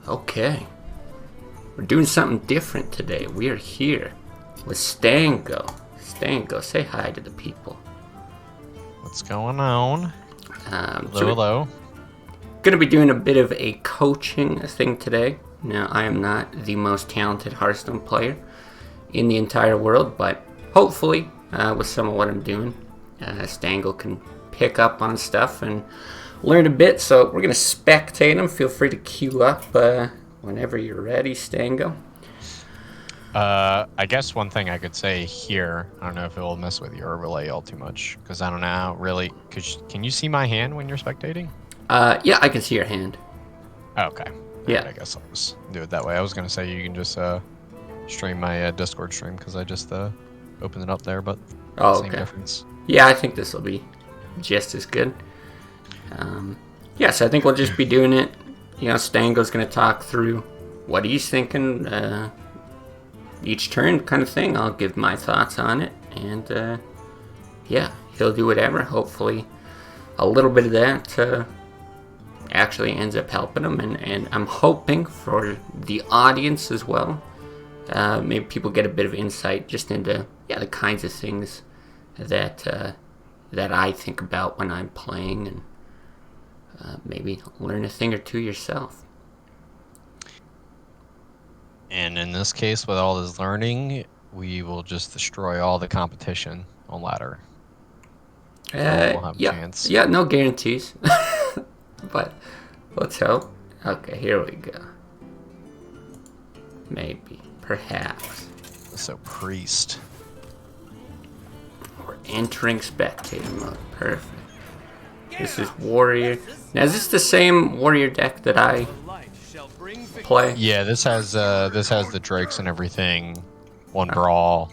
Okay. We're doing something different today. We are here with Stango. Stango, say hi to the people. What's going on? Hello. Going to be doing a bit of a coaching thing today. Now, I am not the most talented Hearthstone player in the entire world, but hopefully, with some of what I'm doing, Stango can pick up on stuff and learn a bit. So we're going to spectate him. Feel free to queue up whenever you're ready, Stango. I guess one thing I could say here, I don't know if it will mess with your overlay all too much, because I don't know how really. Can you see my hand when you're spectating? Yeah, I can see your hand. Oh, okay. Yeah. Right, I guess I'll just do it that way. I was gonna say you can just stream my Discord stream because I just opened it up there, but same difference. Yeah, I think this will be just as good. Yeah, so I think we'll just be doing it. You know, Stango's going to talk through what he's thinking each turn kind of thing. I'll give my thoughts on it. And, yeah, he'll do whatever. Hopefully a little bit of that actually ends up helping him. And I'm hoping for the audience as well. Maybe people get a bit of insight just into, the kinds of things that I think about when I'm playing, and maybe learn a thing or two yourself. And in this case, with all this learning, we will just destroy all the competition on ladder. We'll have a chance. Yeah, no guarantees. But let's hope. Okay, here we go. Maybe. Perhaps. So, Priest. We're entering spectator mode. Perfect. This is Warrior. Now, is this the same Warrior deck that I play? Yeah, this has the Drakes and everything. One Brawl.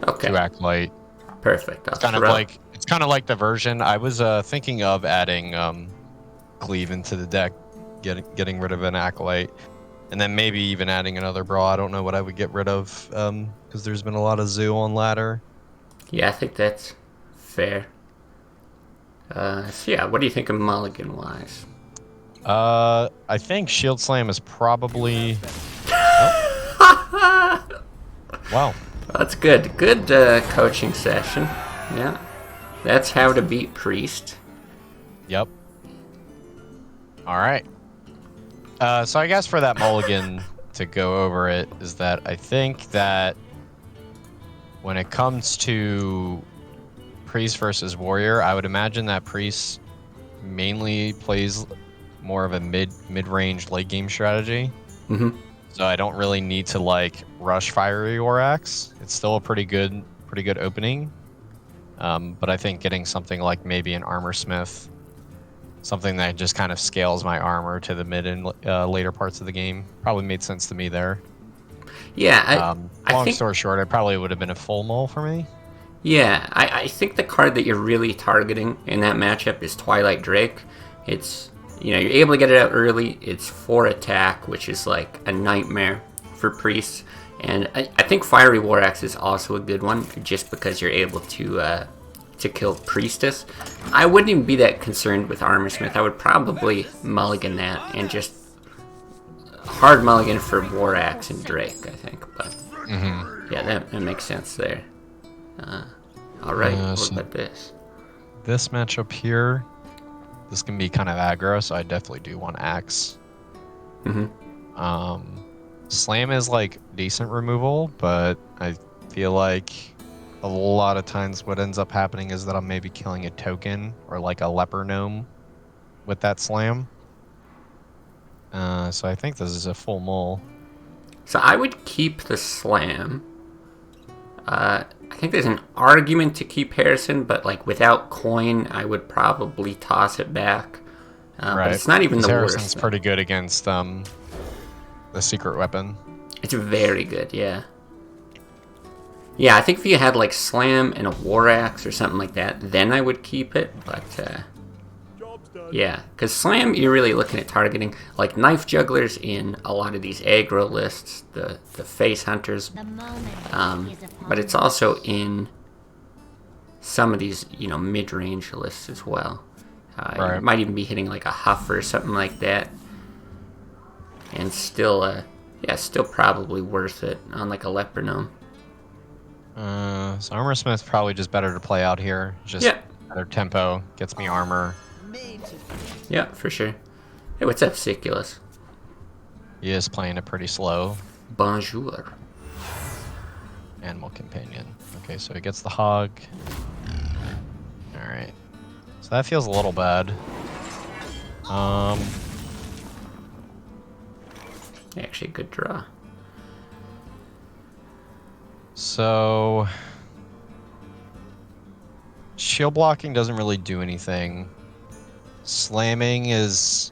Okay. 2 Acolyte. Perfect. It's kind of like the version I was thinking of adding Cleave into the deck, getting rid of an Acolyte, and then maybe even adding another Brawl. I don't know what I would get rid of because there's been a lot of Zoo on ladder. Yeah, I think that's fair. So yeah, what do you think of mulligan wise? I think Shield Slam is probably. Wow. That's good. Good coaching session. Yeah, that's how to beat Priest. Yep. All right. So I guess for that mulligan to go over it is that I think that when it comes to Priest versus Warrior, I would imagine that Priest mainly plays more of a mid-range late game strategy. Mm-hmm. So I don't really need to like rush Fiery War Axe. It's still a pretty good opening. But I think getting something like maybe an Armor Smith, something that just kind of scales my armor to the mid and later parts of the game, probably made sense to me there. Yeah. Long story short, it probably would have been a full mull for me. Yeah, I think the card that you're really targeting in that matchup is Twilight Drake. It's, you're able to get it out early. It's 4 attack, which is like a nightmare for priests. And I think Fiery War Axe is also a good one, just because you're able to kill Priestess. I wouldn't even be that concerned with Armor Smith. I would probably mulligan that and just hard mulligan for War Axe and Drake, I think. But yeah, that makes sense there. Alright, what about this? This matchup here, this can be kind of aggro, so I definitely do want Axe. Slam is like decent removal, but I feel like a lot of times what ends up happening is that I'm maybe killing a token or like a leper gnome with that slam. So I think this is a full mull. So I would keep the slam. I think there's an argument to keep Harrison, but like without coin, I would probably toss it back. Right. But it's not even the Harrison's worst. Pretty good against the secret weapon. It's very good, yeah. Yeah, I think if you had like Slam and a War Axe or something like that, then I would keep it. But yeah, because Slam, you're really looking at targeting like Knife Jugglers in a lot of these aggro lists, the Face Hunters. But it's also in some of these, mid-range lists as well. Right. You might even be hitting like a Huff or something like that. and still, yeah, still probably worth it on like a leper gnome. So Armor Smith's probably just better to play out here. Just Yeah. better tempo, gets me armor. Yeah, for sure. Hey, what's up, Siculus? He is playing it pretty slow. Bonjour. Animal companion. Okay, so he gets the hog. Alright. So that feels a little bad. Actually, good draw. So shield blocking doesn't really do anything. Slamming is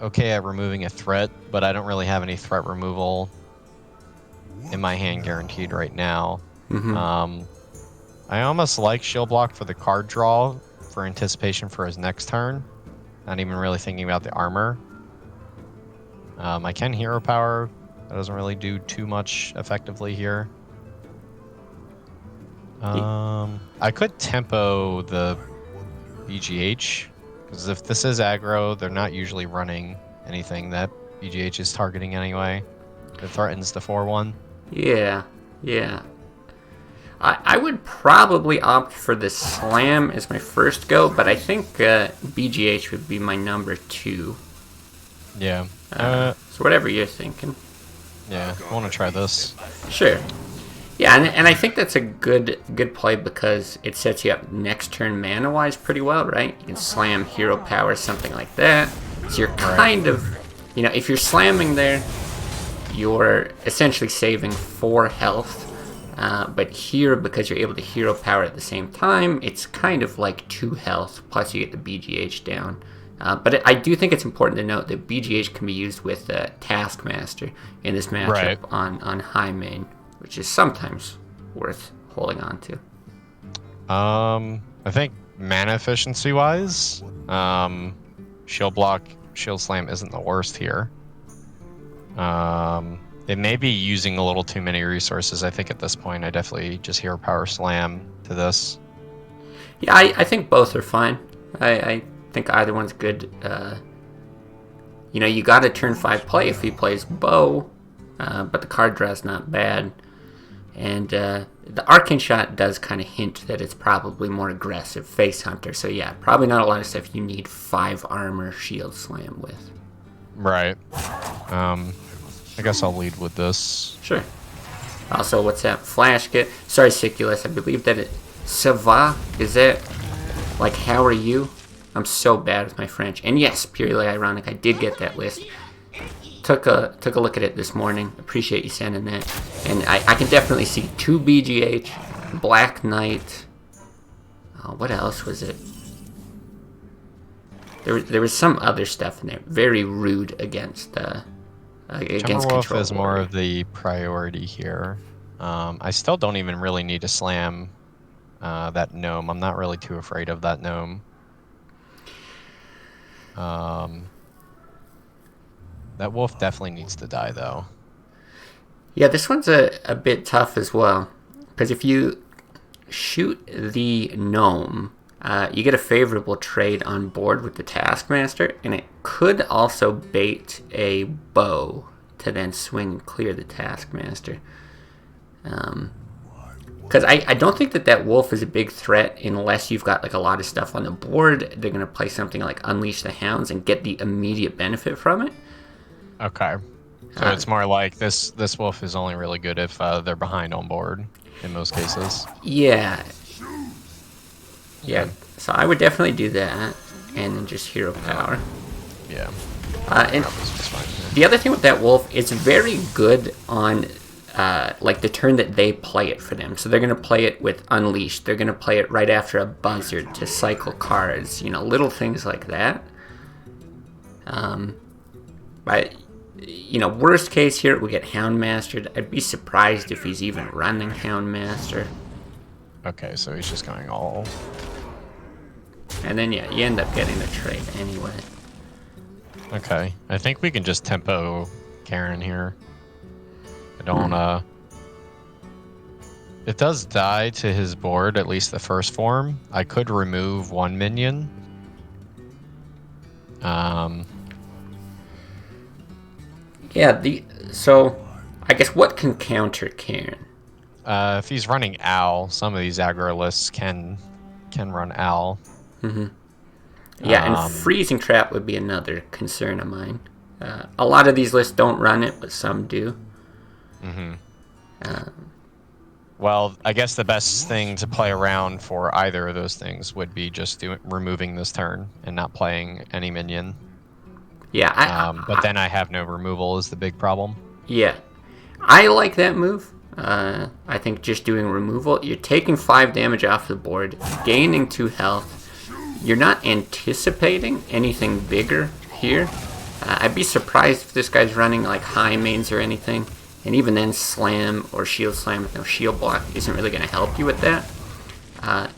okay at removing a threat, but I don't really have any threat removal in my hand guaranteed right now. I almost like shield block for the card draw for anticipation for his next turn. Not even really thinking about the armor. I can hero power. That doesn't really do too much effectively here. I could tempo the BGH, because if this is aggro, they're not usually running anything that BGH is targeting anyway. It threatens the 4-1. Yeah, yeah. I would probably opt for the slam as my first go, but I think BGH would be my number 2. Yeah. So whatever you're thinking. Yeah, I want to try this. Sure. Yeah, and I think that's a good play because it sets you up next turn mana-wise pretty well, right? You can slam hero power, something like that. So you're kind of, you know, if you're slamming there, you're essentially saving 4 health. But here, because you're able to hero power at the same time, it's kind of like 2 health, plus you get the BGH down. But I do think it's important to note that BGH can be used with Taskmaster in this matchup on high main, which is sometimes worth holding on to. I think mana efficiency wise, shield block, shield slam isn't the worst here. It may be using a little too many resources. I think at this point I definitely just hero power slam to this. Yeah, I think both are fine. I think either one's good. You know, you got a turn 5 play if he plays bow, but the card draw's not bad. And the Arcane Shot does kind of hint that it's probably more aggressive face hunter. So yeah, probably not a lot of stuff you need 5 armor shield slam with. Right. I guess I'll lead with this. Sure. Also, what's that? Flash get. Sorry, Siculus. I believe that it. Ça is that like how are you? I'm so bad with my French. And yes, purely ironic. I did get that list. Took a look at it this morning. Appreciate you sending that. And I can definitely see 2 BGH, Black Knight. What else was it? There was some other stuff in there. Very rude against Timberwolf is more of the priority here. I still don't even really need to slam that gnome. I'm not really too afraid of that gnome. That wolf definitely needs to die, though. Yeah, this one's a bit tough as well. Because if you shoot the gnome, you get a favorable trade on board with the Taskmaster, and it could also bait a bow to then swing and clear the Taskmaster. Because I don't think that wolf is a big threat unless you've got like a lot of stuff on the board. They're going to play something like Unleash the Hounds and get the immediate benefit from it. Okay. So it's more like this wolf is only really good if they're behind on board in most cases. Yeah. Yeah. So I would definitely do that and then just hero power. Yeah. And the other thing with that wolf, it's very good on like the turn that they play it for them. So they're going to play it with Unleash. They're going to play it right after a buzzard to cycle cards. You know, little things like that. But, you know, worst case here, we get Houndmastered. I'd be surprised if he's even running Houndmaster. Okay, so he's just going all... And then, yeah, you end up getting the trade anyway. Okay, I think we can just tempo Karen here. I don't, It does die to his board, at least the first form. I could remove 1 minion. Yeah, so I guess what can counter Karen? If he's running Owl, some of these aggro lists can run Owl. Yeah, and freezing trap would be another concern of mine. A lot of these lists don't run it, but some do. Well, I guess the best thing to play around for either of those things would be just removing this turn and not playing any minion. Yeah, but then I have no removal is the big problem. Yeah, I like that move. I think just doing removal, you're taking 5 damage off the board, gaining 2 health. You're not anticipating anything bigger here. I'd be surprised if this guy's running like high mains or anything. And even then, slam or shield slam with no shield block isn't really going to help you with that.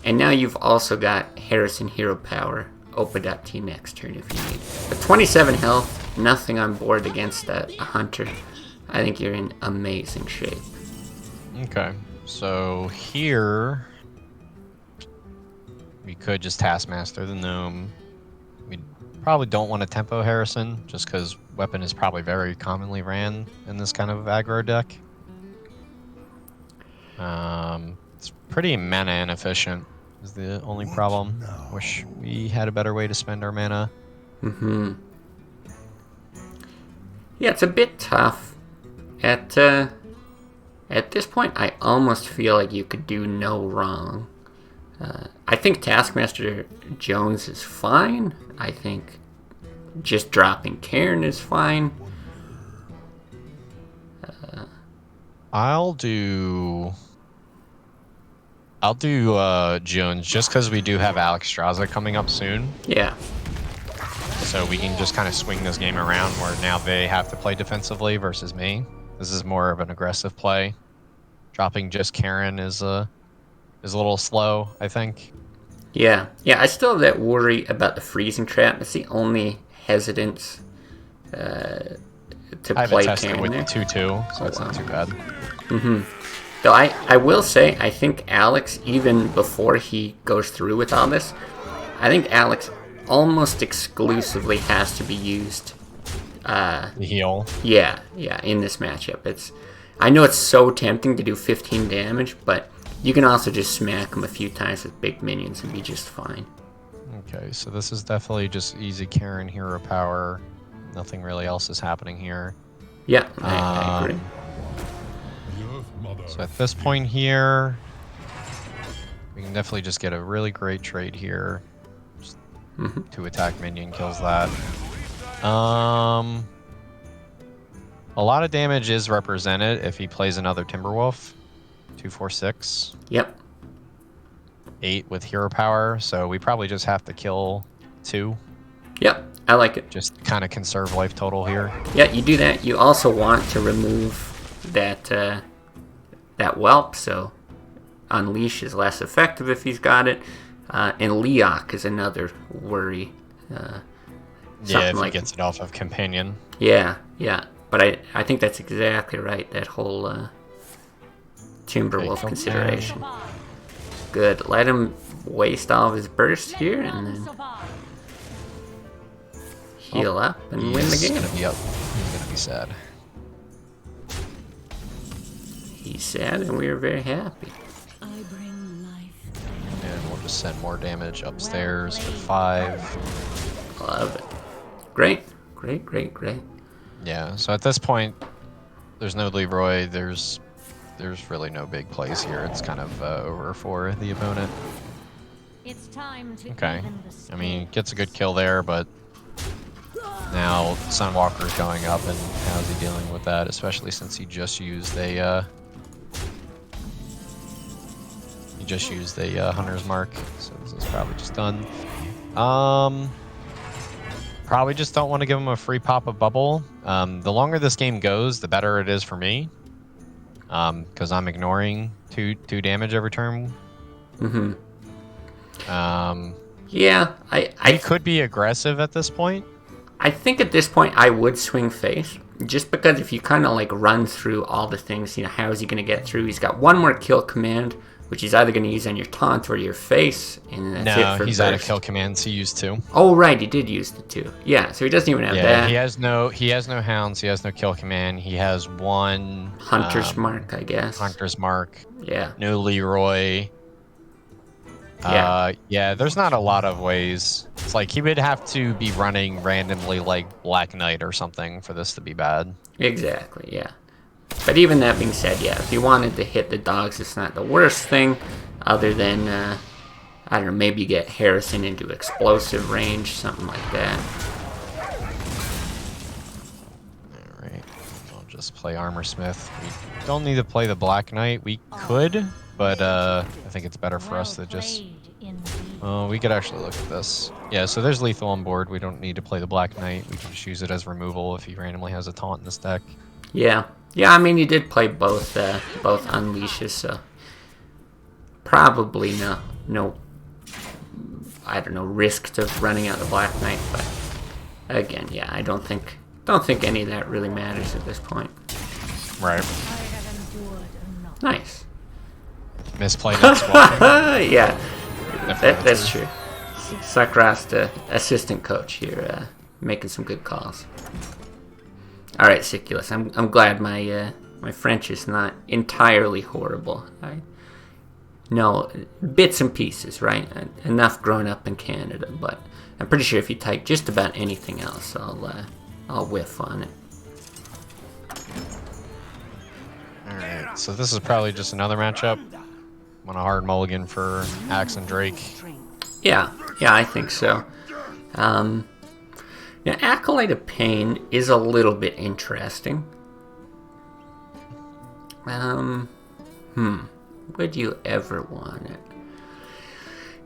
And now you've also got Harrison Hero Power opened up to you next turn if you need. But 27 health, nothing on board against a hunter. I think you're in amazing shape. Okay, so here we could just Taskmaster the Gnome. We probably don't want to tempo Harrison, just because weapon is probably very commonly ran in this kind of aggro deck. It's pretty mana inefficient is the only problem. Wish we had a better way to spend our mana. Yeah, it's a bit tough. At this point, I almost feel like you could do no wrong. I think Taskmaster Jones is fine. I think just dropping Cairn is fine. I'll do Jones just because we do have Alex Straza coming up soon. Yeah. So we can just kind of swing this game around where now they have to play defensively versus me. This is more of an aggressive play. Dropping just Karen is a little slow, I think. Yeah, I still have that worry about the freezing trap. It's the only hesitance to I play have tested Karen with there. the 2-2, so it's not too bad. Though I will say, I think Alex, even before he goes through with all this, I think Alex almost exclusively has to be used. The heal. Yeah, in this matchup. I know it's so tempting to do 15 damage, but you can also just smack him a few times with big minions and be just fine. Okay, so this is definitely just easy Karen hero power. Nothing really else is happening here. Yeah, I agree. So at this point here, we can definitely just get a really great trade here. Just 2 attack minion kills that. A lot of damage is represented if he plays another Timberwolf. 2, 4, 6. Yep. 8 with hero power, so we probably just have to kill 2. Yep, I like it. Just kind of conserve life total here. Yeah, you do that. You also want to remove that whelp, so Unleash is less effective if he's got it. And Leok is another worry. Yeah, if he gets it off of Companion. Yeah. But I think that's exactly right, that whole Timberwolf consideration. Good. Let him waste all of his burst here and then heal up and win the game. He's gonna be sad. He's sad and we are very happy. And we'll just send more damage upstairs for 5. Love it. Great. Yeah, so at this point, there's no Leroy, there's really no big plays here. It's kind of over for the opponent. It's time to Okay, I mean, gets a good kill there, but now Sunwalker's going up, and how's he dealing with that? Especially since he just used a Hunter's Mark, so this is probably just done. Probably just don't want to give him a free pop of bubble. The longer this game goes, the better it is for me. Because I'm ignoring two damage every turn. Yeah, I could be aggressive at this point. I think at this point I would swing face. Just because if you kind of like run through all the things, how is he going to get through? He's got one more kill command which he's either going to use on your taunt or your face, and that's it for he's burst. out of kill commands. He used 2. Oh, right, he did use the 2. Yeah, so he doesn't even have that. He has no hounds. He has no kill command. He has 1 Hunter's Mark, I guess. Hunter's Mark. Yeah. No Leroy. Yeah. There's not a lot of ways. It's like he would have to be running randomly like Black Knight or something for this to be bad. Exactly, yeah. But even that being said, yeah, if you wanted to hit the dogs, it's not the worst thing, other than, I don't know, maybe you get Harrison into explosive range, something like that. Alright, I'll just play Armor Smith. We don't need to play the Black Knight. We could, but I think it's better for us to just... Oh, we could actually look at this. Yeah, so there's lethal on board. We don't need to play the Black Knight. We can just use it as removal if he randomly has a taunt in this deck. Yeah. Yeah, I mean, you did play both unleashes, so probably no, I don't know, risk to running out the Black Knight, but again, yeah, I don't think any of that really matters at this point. Right. Nice. Misplay next one. Yeah, that's true. Sakras, the assistant coach here, making some good calls. All right, Siculus. I'm glad my French is not entirely horrible. I know bits and pieces, right? Enough growing up in Canada, but I'm pretty sure if you type just about anything else, I'll whiff on it. All right, so this is probably just another matchup. I'm on a hard mulligan for Axe and Drake. Yeah, I think so. Now, Acolyte of Pain is a little bit interesting. Would you ever want it?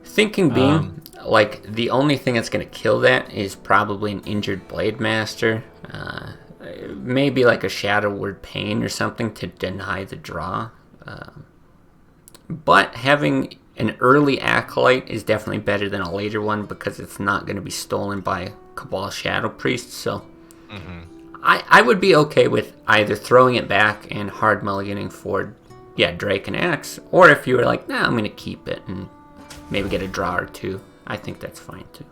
Thinking being, like, the only thing that's going to kill that is probably an injured Blade Master. Maybe like a Shadow Word Pain or something to deny the draw. But having an early Acolyte is definitely better than a later one because it's not going to be stolen by Cabal Shadow Priest, so I would be okay with either throwing it back and hard mulliganing for, Drake and Axe, or if you were like, nah, I'm going to keep it and maybe get a draw or 2, I think that's fine too.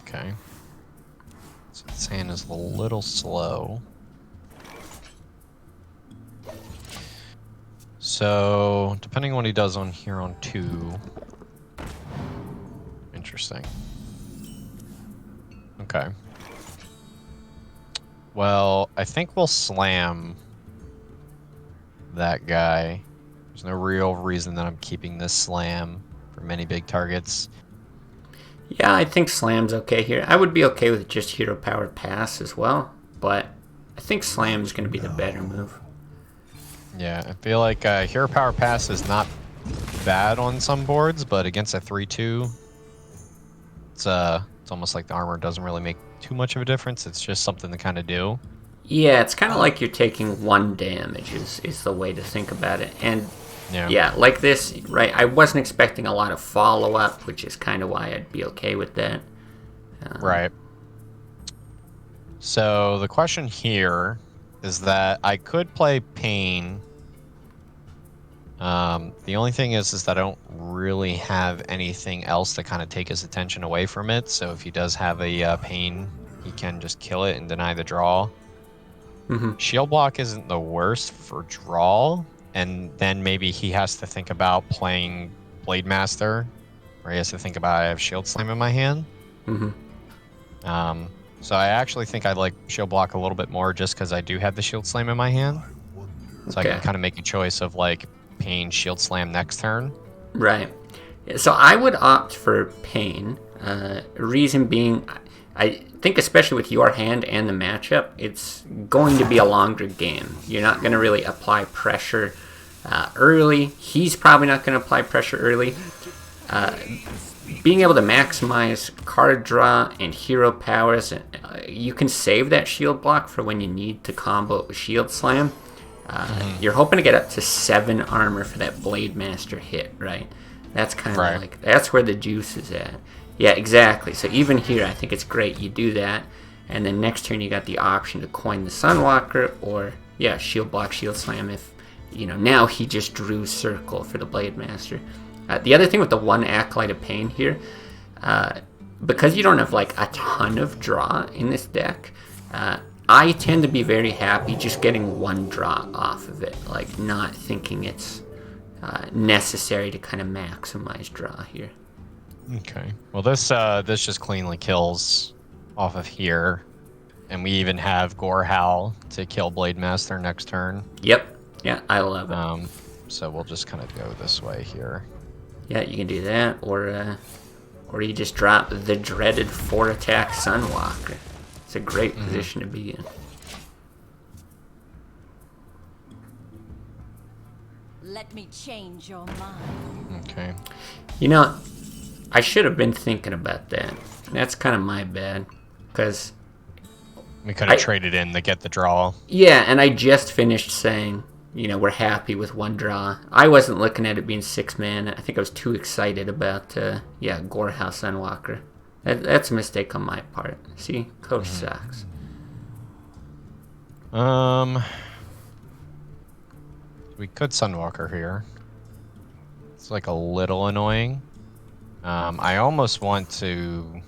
Okay. So this hand is a little slow. So, depending on what he does on here on 2. Interesting. Okay. Well, I think we'll slam that guy. There's no real reason that I'm keeping this slam for many big targets. Yeah, I think slam's okay here. I would be okay with just hero power pass as well, but I think slam's going to be the better move. Yeah, I feel like hero power pass is not bad on some boards, but against a 3/2, it's almost like the armor doesn't really make too much of a difference. It's just something to kind of do. Yeah, it's kind of like you're taking 1 damage is the way to think about it. And yeah, like this, right, I wasn't expecting a lot of follow-up, which is kind of why I'd be okay with that. Right. So the question here is that I could play Pain. The only thing is that I don't really have anything else to kind of take his attention away from it. So if he does have a Pain, he can just kill it and deny the draw. Shield block isn't the worst for draw, and then maybe he has to think about playing Blade Master, or he has to think about I have Shield Slam in my hand. So I actually think I like Shield block a little bit more just because I do have the Shield Slam in my hand. So I can kind of make a choice of like Pain, Shield Slam next turn. Right. So I would opt for Pain. Reason being, I think especially with your hand and the matchup, it's going to be a longer game. You're not going to really apply pressure early. He's probably not going to apply pressure early. Being able to maximize card draw and hero powers, you can save that shield block for when you need to combo it with Shield Slam. You're hoping to get up to 7 armor for that Blade Master hit, right? That's kind of like, that's where the juice is at. Yeah, exactly. So even here, I think it's great you do that. And then next turn you got the option to coin the Sunwalker or, yeah, shield block, shield slam if, now he just drew circle for the Blade Master. The other thing with the 1 Acolyte of Pain here, because you don't have like a ton of draw in this deck, I tend to be very happy just getting 1 draw off of it, like not thinking it's necessary to kind of maximize draw here. Okay. Well, this just cleanly kills off of here, and we even have Gorehowl to kill Blade Master next turn. Yep. Yeah, I love it. So we'll just kind of go this way here. Yeah, you can do that, or you just drop the dreaded 4-attack Sunwalker. It's a great position to be in. Let me change your mind. Okay. I should have been thinking about that. That's kind of my bad, because we could have traded in to get the draw. Yeah, and I just finished saying, we're happy with 1 draw. I wasn't looking at it being 6 mana. I think I was too excited about, Gorehowl Sunwalker. That's a mistake on my part. See, Coach sucks. We could Sunwalker here. It's like a little annoying. I almost want to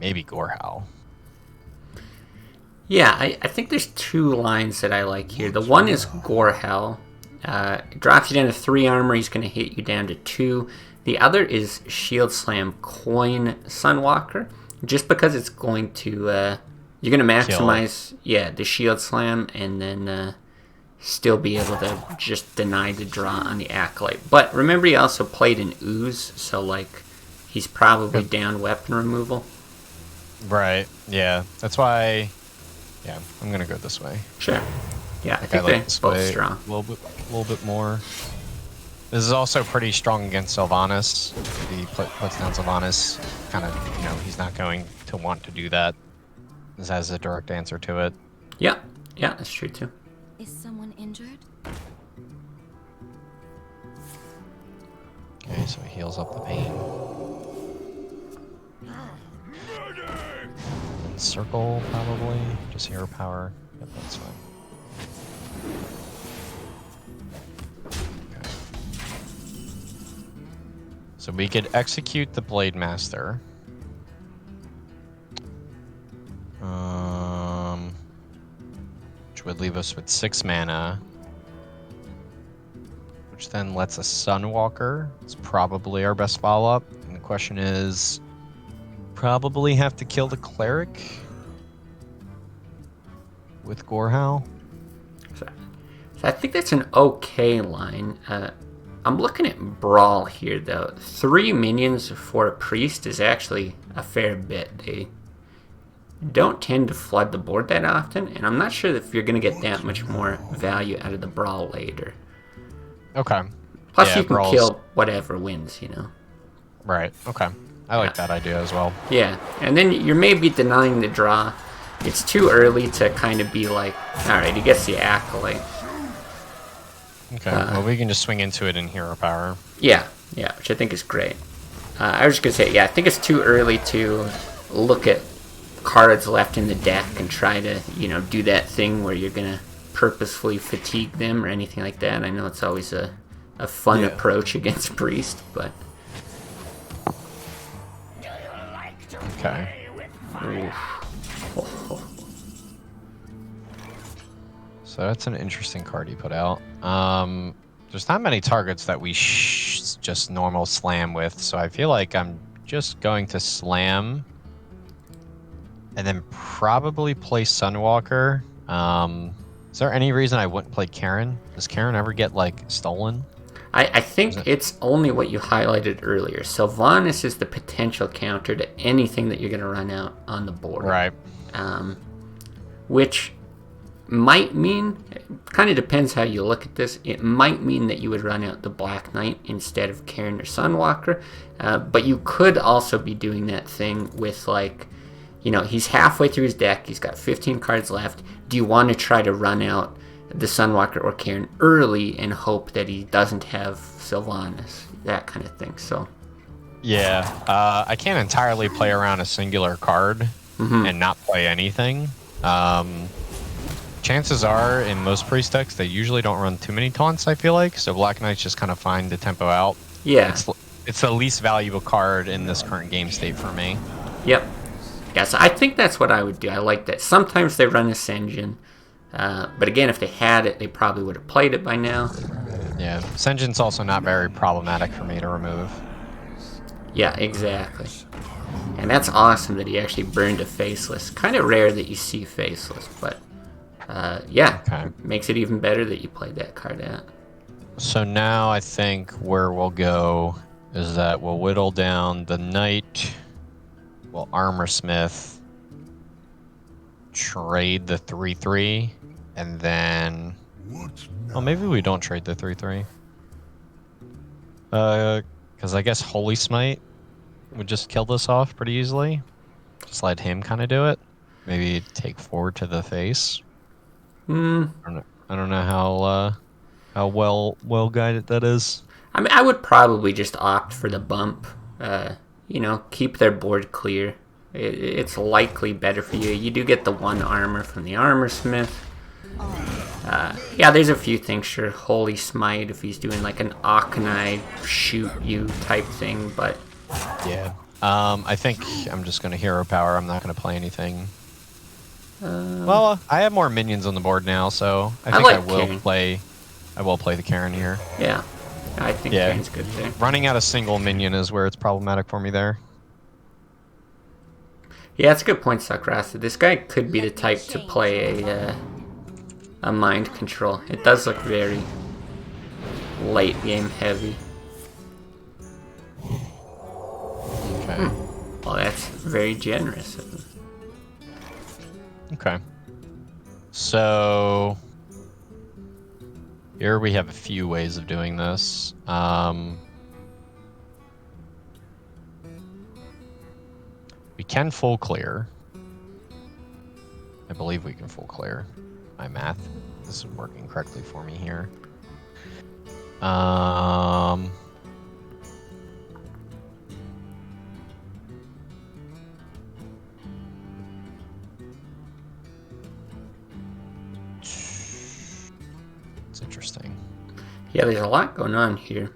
maybe Gorehowl. Yeah, I think there's 2 lines that I like here. The one is Gorehowl. It drops you down to 3 armor. He's going to hit you down to 2. The other is Shield Slam Coin Sunwalker. Just because it's going to... you're going to maximize the Shield Slam and then still be able to just deny the draw on the Acolyte. But remember, he also played an Ooze, so like he's probably down weapon removal. Right, yeah. That's why... Yeah, I'm going to go this way. Sure. Yeah, I think like they're both strong. A little bit more. This is also pretty strong against Sylvanas. If he puts down Sylvanas, kind of, he's not going to want to do that. This has a direct answer to it. Yeah, that's true too. Is someone injured? Okay, so he heals up the pain. Circle, probably. Just hero power. Yep, that's fine. Okay. So we could execute the Blade Master. Which would leave us with 6 mana. Which then lets us Sunwalker. It's probably our best follow-up. And the question is... Probably have to kill the Cleric with Gorehowl. So I think that's an okay line. I'm looking at Brawl here, though. 3 minions for a Priest is actually a fair bit. They don't tend to flood the board that often, and I'm not sure if you're going to get that much more value out of the Brawl later. Okay. Plus, you can kill whatever wins, Right, okay. I like that idea as well. Yeah, and then you're maybe denying the draw. It's too early to kind of be like, alright, he gets the Acolyte. Okay, well, we can just swing into it in hero power. Yeah, which I think is great. I was just going to say, I think it's too early to look at cards left in the deck and try to, do that thing where you're going to purposefully fatigue them or anything like that. I know it's always a fun approach against Priest, but... Okay. So that's an interesting card he put out. There's not many targets that we just normal slam with, so I feel like I'm just going to slam and then probably play Sunwalker. Is there any reason I wouldn't play Karen? Does Karen ever get, stolen? I think it's only what you highlighted earlier. Sylvanas is the potential counter to anything that you're going to run out on the board. Right. Which might mean, it kind of depends how you look at this, it might mean that you would run out the Black Knight instead of Karen or Sunwalker. But you could also be doing that thing with, he's halfway through his deck, he's got 15 cards left. Do you want to try to run out the Sunwalker or Karen early and hope that he doesn't have Sylvanas, that kind of thing. So I can't entirely play around a singular card and not play anything. Chances are, in most priest decks, they usually don't run too many taunts, I feel like, so Black Knight's just kind of find the tempo out. Yeah. It's the least valuable card in this current game state for me. Yep. Yeah, so I think that's what I would do. I like that. Sometimes they run Ascension, but again, if they had it, they probably would have played it by now. Yeah, Ascension's also not very problematic for me to remove. Yeah, exactly. And that's awesome that he actually burned a Faceless. Kind of rare that you see Faceless, but yeah, Okay. makes it even better that you played that card out. So now I think where we'll go is that we'll whittle down the Knight, we'll Armorsmith, trade the 3/3, and then... Well, maybe we don't trade the 3/3. Because I guess Holy Smite would just kill this off pretty easily. Just let him kind of do it. Maybe take 4 to the face. I don't know how well guided that is. I mean, I would probably just opt for the bump. You know, keep their board clear. It's likely better for you. You do get the 1 armor from the Armorsmith. Yeah, there's a few things. Sure, Holy Smite if he's doing like an Aconite shoot you type thing, but yeah. I think I'm just gonna hero power. I'm not gonna play anything. Well, I have more minions on the board now, so I think like I will Karen. play. I will play the Karen here. yeah, I think Yeah. Kane's good there. Running out a single minion is where it's problematic for me there. Yeah, that's a good point, Sakrasa. This guy could be the type to play a mind control. It does look very late game heavy. Okay. Well, that's very generous of him. Okay. So here we have a few ways of doing this. We can full clear. I believe we can full clear. My math is working correctly for me here. It's interesting. Yeah, there's a lot going on here.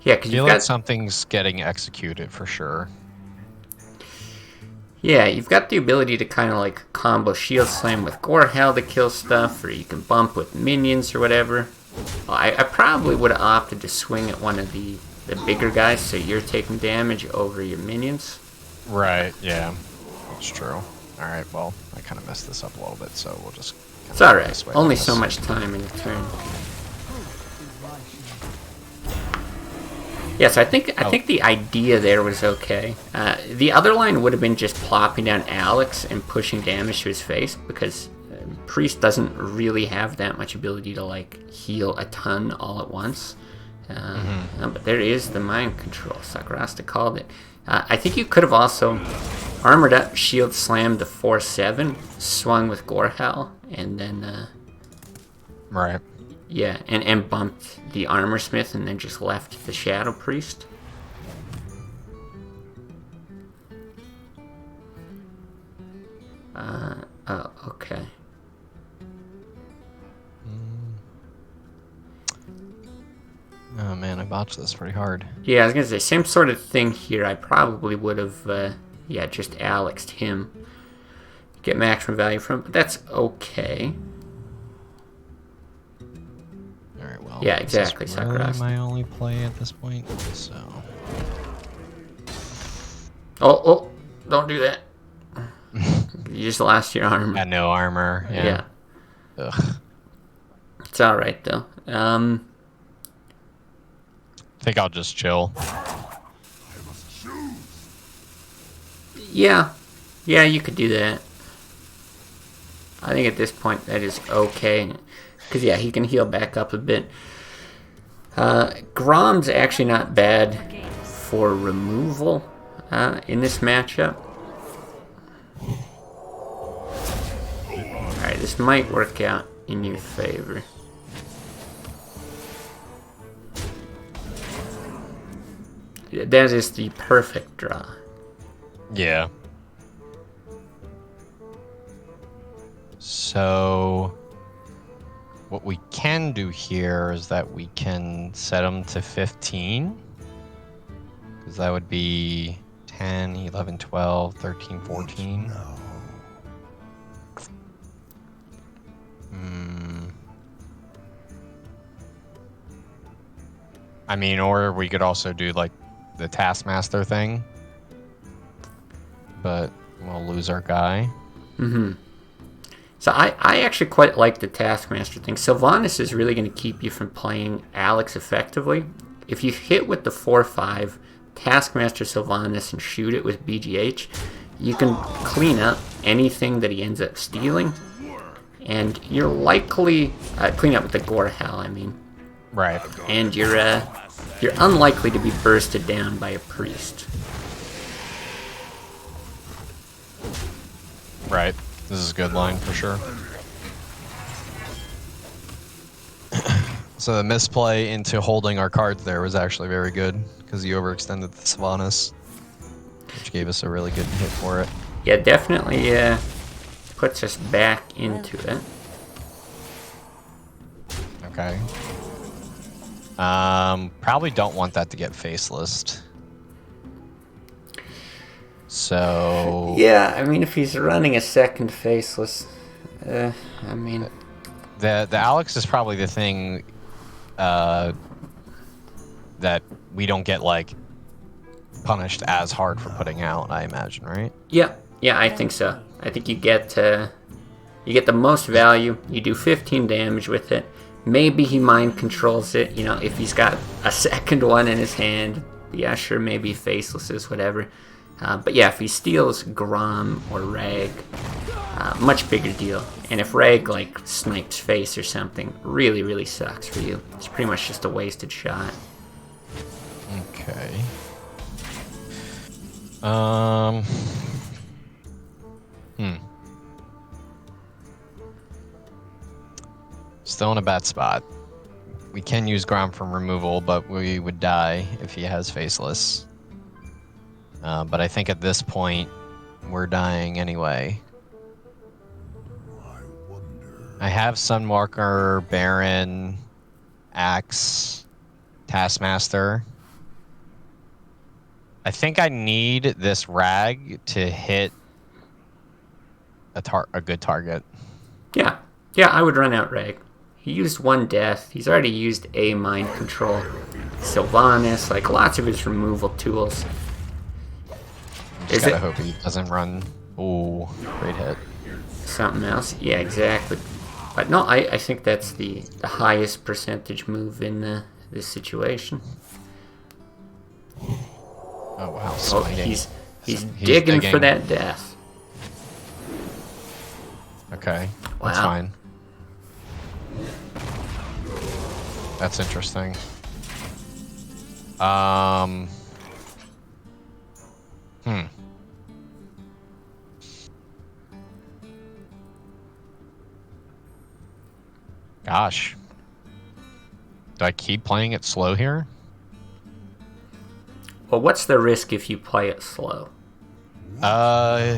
Yeah, because I feel you've got like something's getting executed for sure. yeah, you've got the ability to kind of like combo Shield Slam with Gorehell to kill stuff, or you can bump with minions or whatever. Well, I probably would have opted to swing at one of the bigger guys, so you're taking damage over your minions. Right, yeah. That's true. Alright, well, I kind of messed this up a little bit, so we'll just... It's alright. this way Only on so this. much time in a turn. Yes, I think the idea there was okay. The other line would have been just plopping down Alex and pushing damage to his face, because Priest doesn't really have that much ability to like heal a ton all at once. But there is the mind control. Sakurasta called it. I think you could have also armored up, shield slammed the 4/7, swung with Gorehell, and then Right. yeah, and bumped the Armorsmith, and then just left the Shadow Priest. Oh, okay. Oh man, I botched this pretty hard. Yeah, I was gonna say, same sort of thing here. I probably would have, yeah, just Alexed him. Get maximum value from it, but that's okay. Alright, well... Yeah, this is exactly, really Sakurasta. my only play at this point, so... Oh, don't do that. You just lost your armor. Got no armor, yeah. Yeah. Ugh. It's alright, though. I think I'll just chill. Yeah. Yeah, you could do that. I think at this point that is okay. Because, yeah, he can heal back up a bit. Grom's actually not bad for removal in this matchup. Alright, this might work out in your favor. That is the perfect draw. Yeah. So, what we can do here is that we can set them to 15. Because that would be 10, 11, 12, 13, 14. I mean, or we could also do like the Taskmaster thing. But we'll lose our guy. So I actually quite like the Taskmaster thing. Sylvanas is really going to keep you from playing Alex effectively. If you hit with the 4-5, Taskmaster Sylvanas and shoot it with BGH, you can clean up anything that he ends up stealing. And you're likely... clean up with the Gorehell, I mean. Right. And you're unlikely to be bursted down by a priest. Right. This is a good line for sure. So the misplay into holding our cards there was actually very good because you overextended the Sylvanas, which gave us a really good hit for it. Yeah, definitely puts us back into it. Okay. Probably don't want that to get faceless. So... Yeah, I mean, if he's running a second faceless, I mean... The Alex is probably the thing that we don't get, like, punished as hard for putting out, I imagine, right? Yeah, I think so. I think you get the most value, you do 15 damage with it. Maybe he mind controls it, you know, if he's got a second one in his hand. Yeah, sure, maybe facelesses, whatever. But yeah, if he steals Grom or Rag, much bigger deal. And if Rag, like, snipes face or something, really, really sucks for you. It's pretty much just a wasted shot. Okay. Still in a bad spot. We can use Grom from removal, but we would die if he has faceless. But I think at this point, we're dying anyway. I have Sunwalker, Baron, Axe, Taskmaster. I think I need this Rag to hit a good target. Yeah, I would run out Rag. He used one death. He's already used a mind control. Sylvanas, like lots of his removal tools. Just gotta hope he doesn't run. Ooh, great hit. Something else? Yeah, exactly. But no, I think that's the highest percentage move in this situation. Oh wow! Oh, he's digging for that death. Okay, wow. That's fine. That's interesting. Gosh. Do I keep playing it slow here? Well, what's the risk if you play it slow?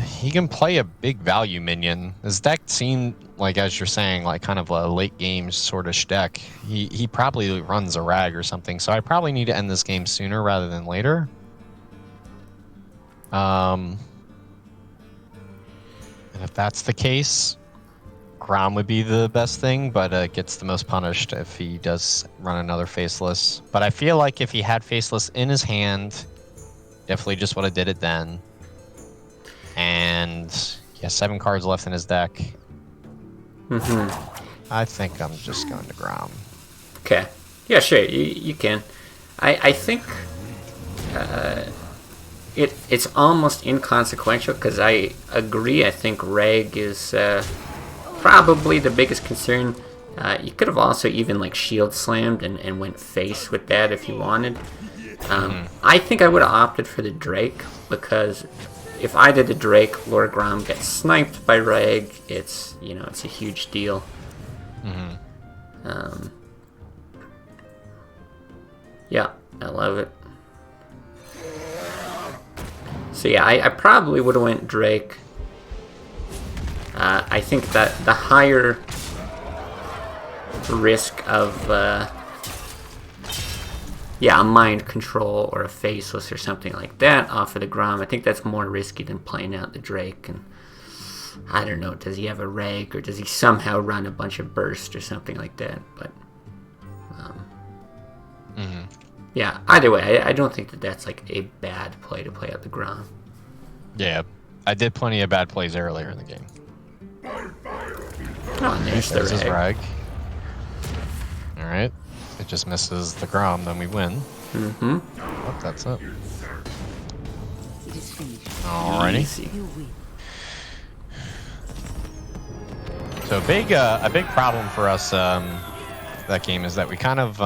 He can play a big value minion. His deck seemed like, as you're saying, like kind of a late game sort of deck. He probably runs a Rag or something, so I probably need to end this game sooner rather than later. And if that's the case, Grom would be the best thing, but gets the most punished if he does run another Faceless. But I feel like if he had Faceless in his hand, definitely just would have did it then. And he has 7 cards left in his deck. I think I'm just going to Grom. Okay. Yeah, sure, you can. I think it's almost inconsequential because I agree. I think Rag is probably the biggest concern. You could have also even like shield slammed and went face with that if you wanted. I think I would have opted for the Drake because if either the Drake or Grom gets sniped by Reg, it's it's a huge deal. Yeah, I love it. So yeah, I probably would have went Drake. I think that the higher risk of a mind control or a faceless or something like that off of the Grom, I think that's more risky than playing out the Drake. And I don't know, does he have a Reg, or does he somehow run a bunch of burst or something like that? But yeah, either way, I don't think that that's like a bad play to play out the Grom. Yeah, I did plenty of bad plays earlier in the game. Oh, there's the His Reg. Reg. All right, it just misses the Grom, then we win. Oh, that's it. Alrighty. Easy. So a big problem for us that game is that we kind of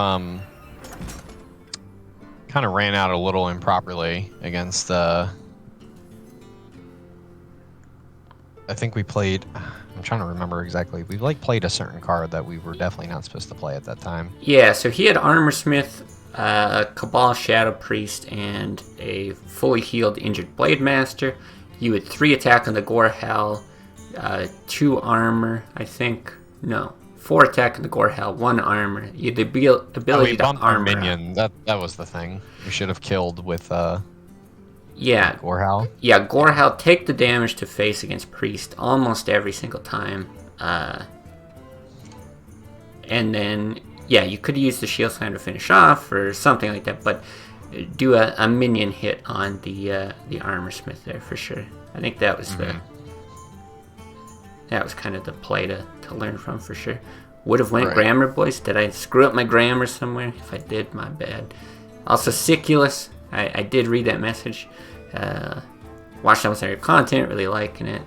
ran out a little improperly against. I think we played. I'm trying to remember exactly. We played a certain card that we were definitely not supposed to play at that time. Yeah, so he had Armor Smith, Cabal Shadow Priest, and a fully healed injured Blade Master. You had 3 attack on the Gorehal, 2 armor, I think. No, 4 attack on the Gorehal, 1 armor. You had the ability we to bumped our armor minion. That was the thing. We should have killed with yeah, Gorehal. Yeah, Gorehal take the damage to face against Priest almost every single time. And then, yeah, you could use the Shield Slam to finish off or something like that, but do a minion hit on the Armor Smith there for sure. I think that was that was kind of the play to learn from for sure. Would have went Grammar, boys. Did I screw up my grammar somewhere? If I did, my bad. Also, Siculus. I did read that message. Watched almost all your content, really liking it.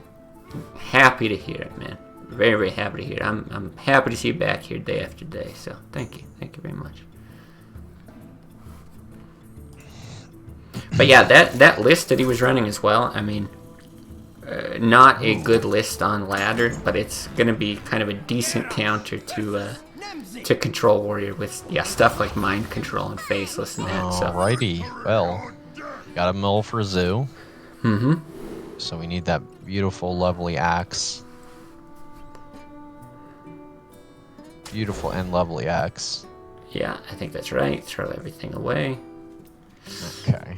Happy to hear it, man. Very, very happy to hear it. I'm happy to see you back here day after day. So thank you very much. But yeah, that list that he was running as well. I mean, not a good list on ladder, but it's gonna be kind of a decent counter to Control Warrior with stuff like Mind Control and Faceless and that. Alrighty, well, got a mill for Zoo. So we need that beautiful, lovely axe. Beautiful and lovely axe. Yeah, I think that's right. Throw everything away. Okay.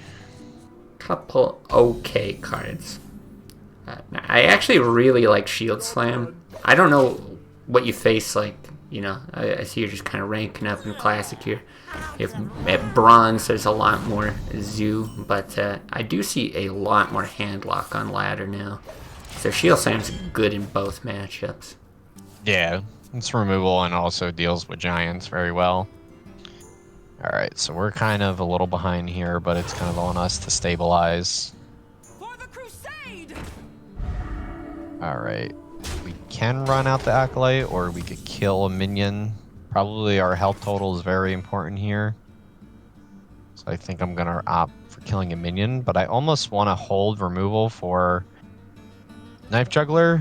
Couple okay cards. I actually really like Shield Slam. I don't know what you face like. I see you're just kind of ranking up in Classic here. If at Bronze, there's a lot more Zoo, but I do see a lot more Handlock on Ladder now. So Shield Slam's good in both matchups. Yeah, it's removal and also deals with Giants very well. Alright, so we're kind of a little behind here, but it's kind of on us to stabilize. For the crusade! Alright. We can run out the Acolyte, or we could kill a minion. Probably our health total is very important here. So I think I'm going to opt for killing a minion, but I almost want to hold removal for Knife Juggler.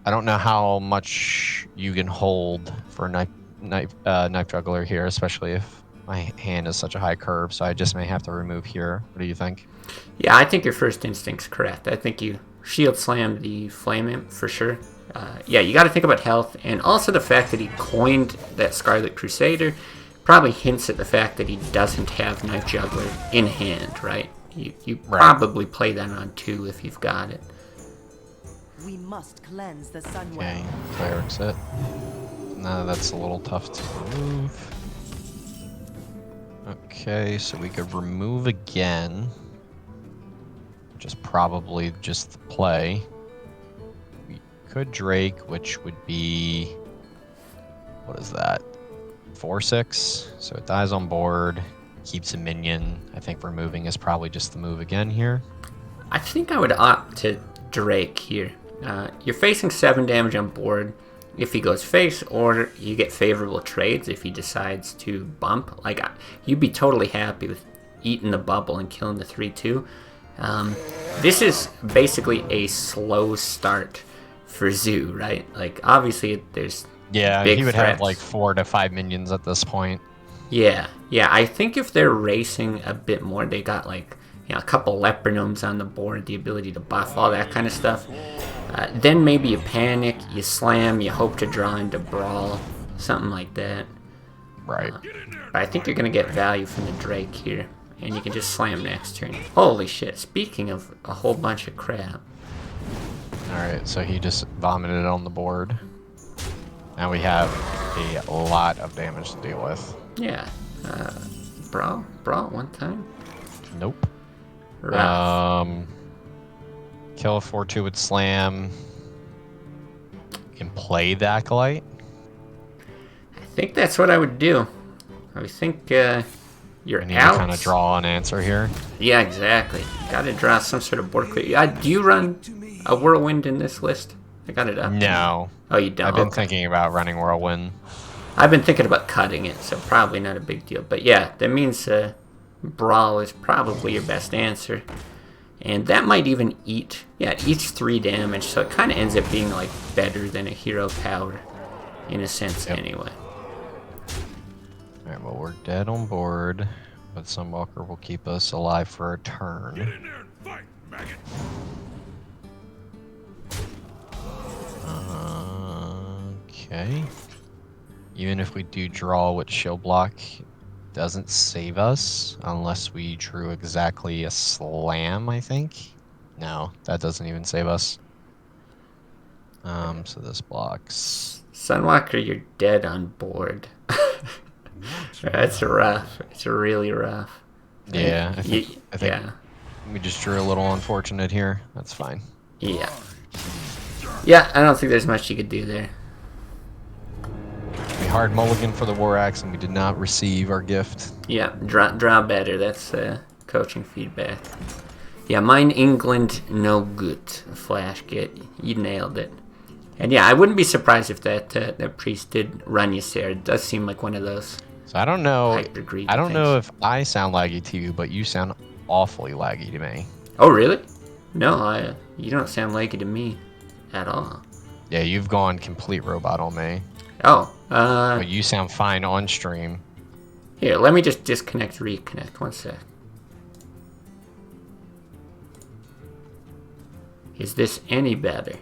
I don't know how much you can hold for Knife Juggler here, especially if my hand is such a high curve, so I just may have to remove here. What do you think? Yeah, I think your first instinct's correct. I think you Shield Slam the Flame Imp for sure. Yeah, you got to think about health, and also the fact that he coined that Scarlet Crusader probably hints at the fact that he doesn't have Knife Juggler in hand, right? You probably play that on 2 if you've got it. We must cleanse the Sunwell. Okay, Cleric's it. No, that's a little tough to remove. Okay, so we could remove again. Which is probably just the play. We could Drake, which would be... What is that? 4/6. So it dies on board. Keeps a minion. I think removing is probably just the move again here. I think I would opt to Drake here. You're facing 7 damage on board if he goes face, or you get favorable trades if he decides to bump. Like, you'd be totally happy with eating the bubble and killing the 3/2. This is basically a slow start for Zoo, right? Like, obviously, there's Yeah, big he would threats. have like 4 to 5 minions at this point. Yeah. I think if they're racing a bit more, they got like a couple leper gnomes on the board, the ability to buff, all that kind of stuff. Then maybe you panic, you slam, you hope to draw into brawl, something like that. Right. But I think you're gonna get value from the Drake here, and you can just slam next turn. Holy shit! Speaking of a whole bunch of crap. Alright, so he just vomited on the board. Now we have a lot of damage to deal with. Yeah. Brawl one time. Nope. Rough. Kill a 4-2 with slam. You can play the Acolyte. I think that's what I would do. I think you're I need out. to kind of draw an answer here. Yeah, exactly. Got to draw some sort of board quick. Do you run a whirlwind in this list? I got it up. No. Oh, you don't? I've been Okay. thinking about running Whirlwind. I've been thinking about cutting it, so probably not a big deal. But yeah, that means Brawl is probably your best answer. And that might even eat, it eats 3 damage, so it kind of ends up being like better than a hero power, in a sense anyway. Alright, well, we're dead on board, but Sunwalker will keep us alive for a turn. Get in there and fight, maggot. Okay. Even if we do draw with Shield Block, doesn't save us unless we drew exactly a slam, I think. No, that doesn't even save us. So this blocks. Sunwalker, you're dead on board. That's rough. It's really rough. Yeah, I think yeah. we just drew a little unfortunate here. That's fine. Yeah. Yeah, I don't think there's much you could do there. We hard mulligan for the War Axe, and we did not receive our gift. Yeah, draw better. That's coaching feedback. Yeah, mine England no good. Flash get. You nailed it. And yeah, I wouldn't be surprised if that priest did run you, Sarah. It does seem like one of those. So I don't know. Hyper greedy I don't know things. if I sound laggy to you, but you sound awfully laggy to me. Oh really? No, you don't sound like it to me at all. Yeah, you've gone complete robot on me. Oh, But you sound fine on stream. here, let me just disconnect, reconnect. One sec. Is this any better?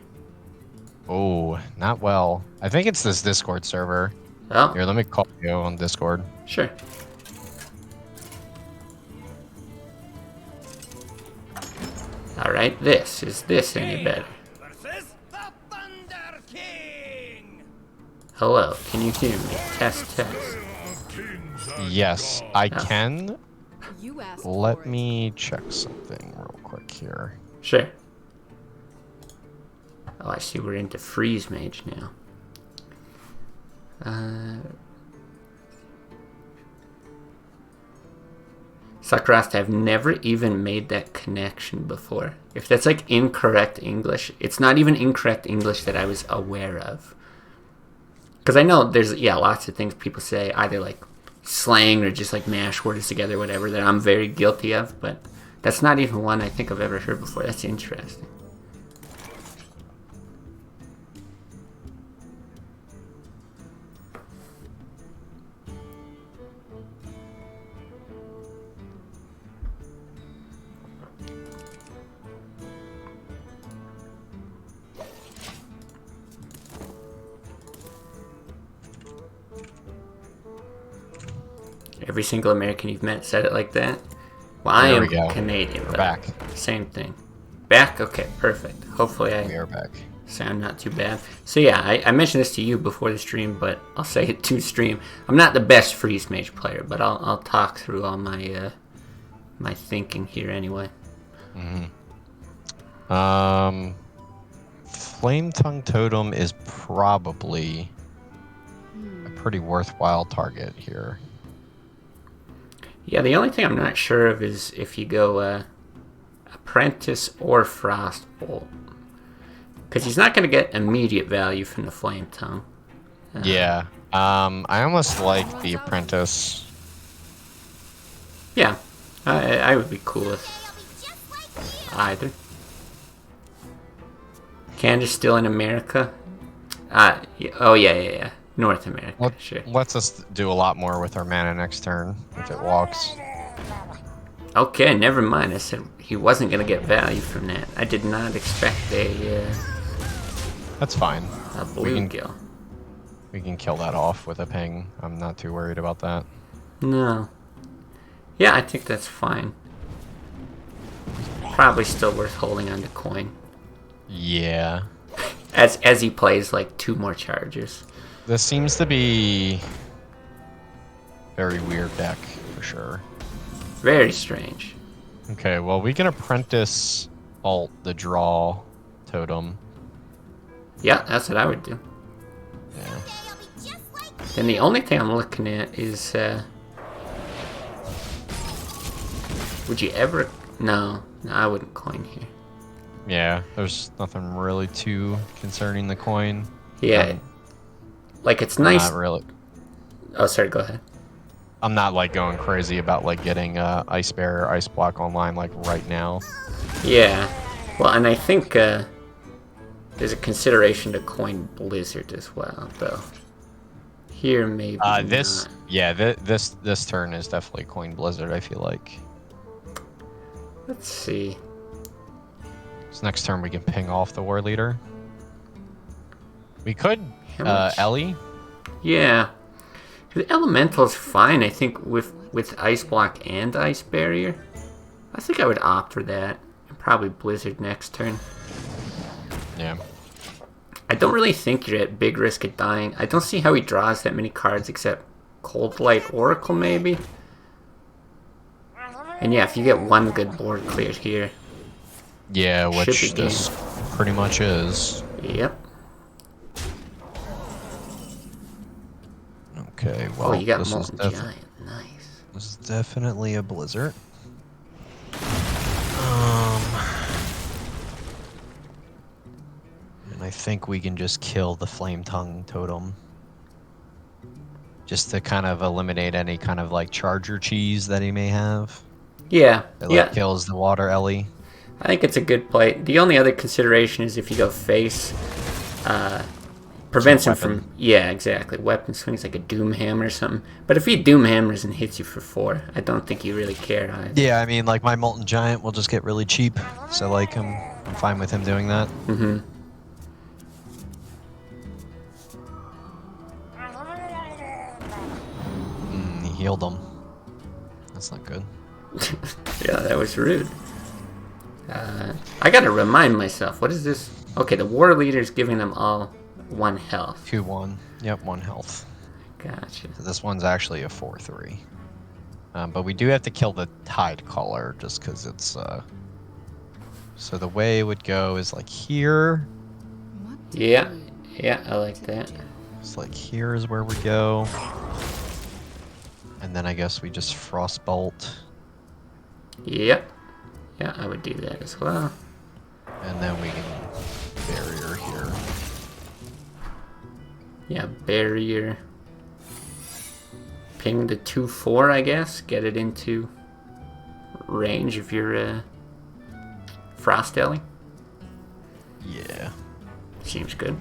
Oh, not well. I think it's this Discord server. Oh, Here, let me call you on Discord. sure. Alright, is this any better? Versus the Thunder King. Hello, can you hear me? Test. Yes, I can. You asked Let for it. me check something real quick here. Sure. Oh, I see we're into Freeze Mage now. Sakrast, I've never even made that connection before. If that's like incorrect English, it's not even incorrect English that I was aware of. Because I know there's, lots of things people say, either like slang or just like mash words together, whatever, that I'm very guilty of, but that's not even one I think I've ever heard before. That's interesting. Every single American you've met said it like that? Well, I There am we go. Canadian. We're but back. Same thing. Back? Okay, perfect. Hopefully We I are back. sound not too bad. So yeah, I mentioned this to you before the stream, but I'll say it to stream. I'm not the best Freeze Mage player, but I'll talk through all my my thinking here anyway. Flame Tongue Totem is probably a pretty worthwhile target here. Yeah, the only thing I'm not sure of is if you go Apprentice or Frostbolt. Because he's not going to get immediate value from the Flame Tongue. Yeah. I almost like the Apprentice. Yeah, I would be cool with. either. Canada's still in America. Oh yeah. North America, sure. Lets us do a lot more with our mana next turn if it walks. Okay, never mind. I said he wasn't gonna get value from that. I did not expect a That's fine. bluegill. We can kill that off with a ping. I'm not too worried about that. No. Yeah, I think that's fine. Probably still worth holding on to coin. Yeah. As he plays like 2 more charges. This seems to be very weird deck for sure. Very strange. Okay, well we can apprentice alt the draw totem. Yeah, that's what I would do. Yeah. Then the only thing I'm looking at is would you ever no, I wouldn't coin here. Yeah, there's nothing really too concerning the coin. Yeah. Like it's nice. Not really. Oh, sorry, go ahead. I'm not like going crazy about like getting Ice Bear or Ice Block online like right now. Yeah. Well, and I think there's a consideration to coin Blizzard as well, though. Here maybe. This not. yeah, this turn is definitely coin Blizzard. I feel like. Let's see. So next turn we can ping off the War Leader. We could much? Ellie. Yeah. The Elemental's fine, I think, with Ice Block and Ice Barrier. I think I would opt for that. And probably Blizzard next turn. Yeah. I don't really think you're at big risk of dying. I don't see how he draws that many cards except Cold Light Oracle, maybe? And yeah, if you get one good board cleared here. Yeah, Should which be this pretty much is. Yep. Okay, well, Oh, you got this is Molten Giant. Nice. This is definitely a Blizzard. And I think we can just kill the Flame Tongue totem. Just to kind of eliminate any kind of like charger cheese that he may have. Yeah, It yeah. like kills the water Ellie. I think it's a good play. The only other consideration is if you go face, prevents him from... Yeah, exactly. Weapon swings like a Doom Hammer or something. But if he Doom Hammers and hits you for 4, I don't think you really care either. Yeah, I mean, like my Molten Giant will just get really cheap. So like I'm fine with him doing that. Mm-hmm. He healed him. That's not good. Yeah, that was rude. I gotta remind myself, what is this? Okay, the War Leader's giving them all 1 health. 2-1. Yep, 1 health. Gotcha. So this one's actually a 4-3. But we do have to kill the Tide Caller just because it's... So the way it would go is like here. Yeah, I like that. It's like here is where we go. And then I guess we just Frostbolt. Yep. Yeah, I would do that as well. And then we can barrier here. Yeah, barrier. Ping the 2/4, I guess. Get it into range if you're Frost Ellie. Yeah. Seems good.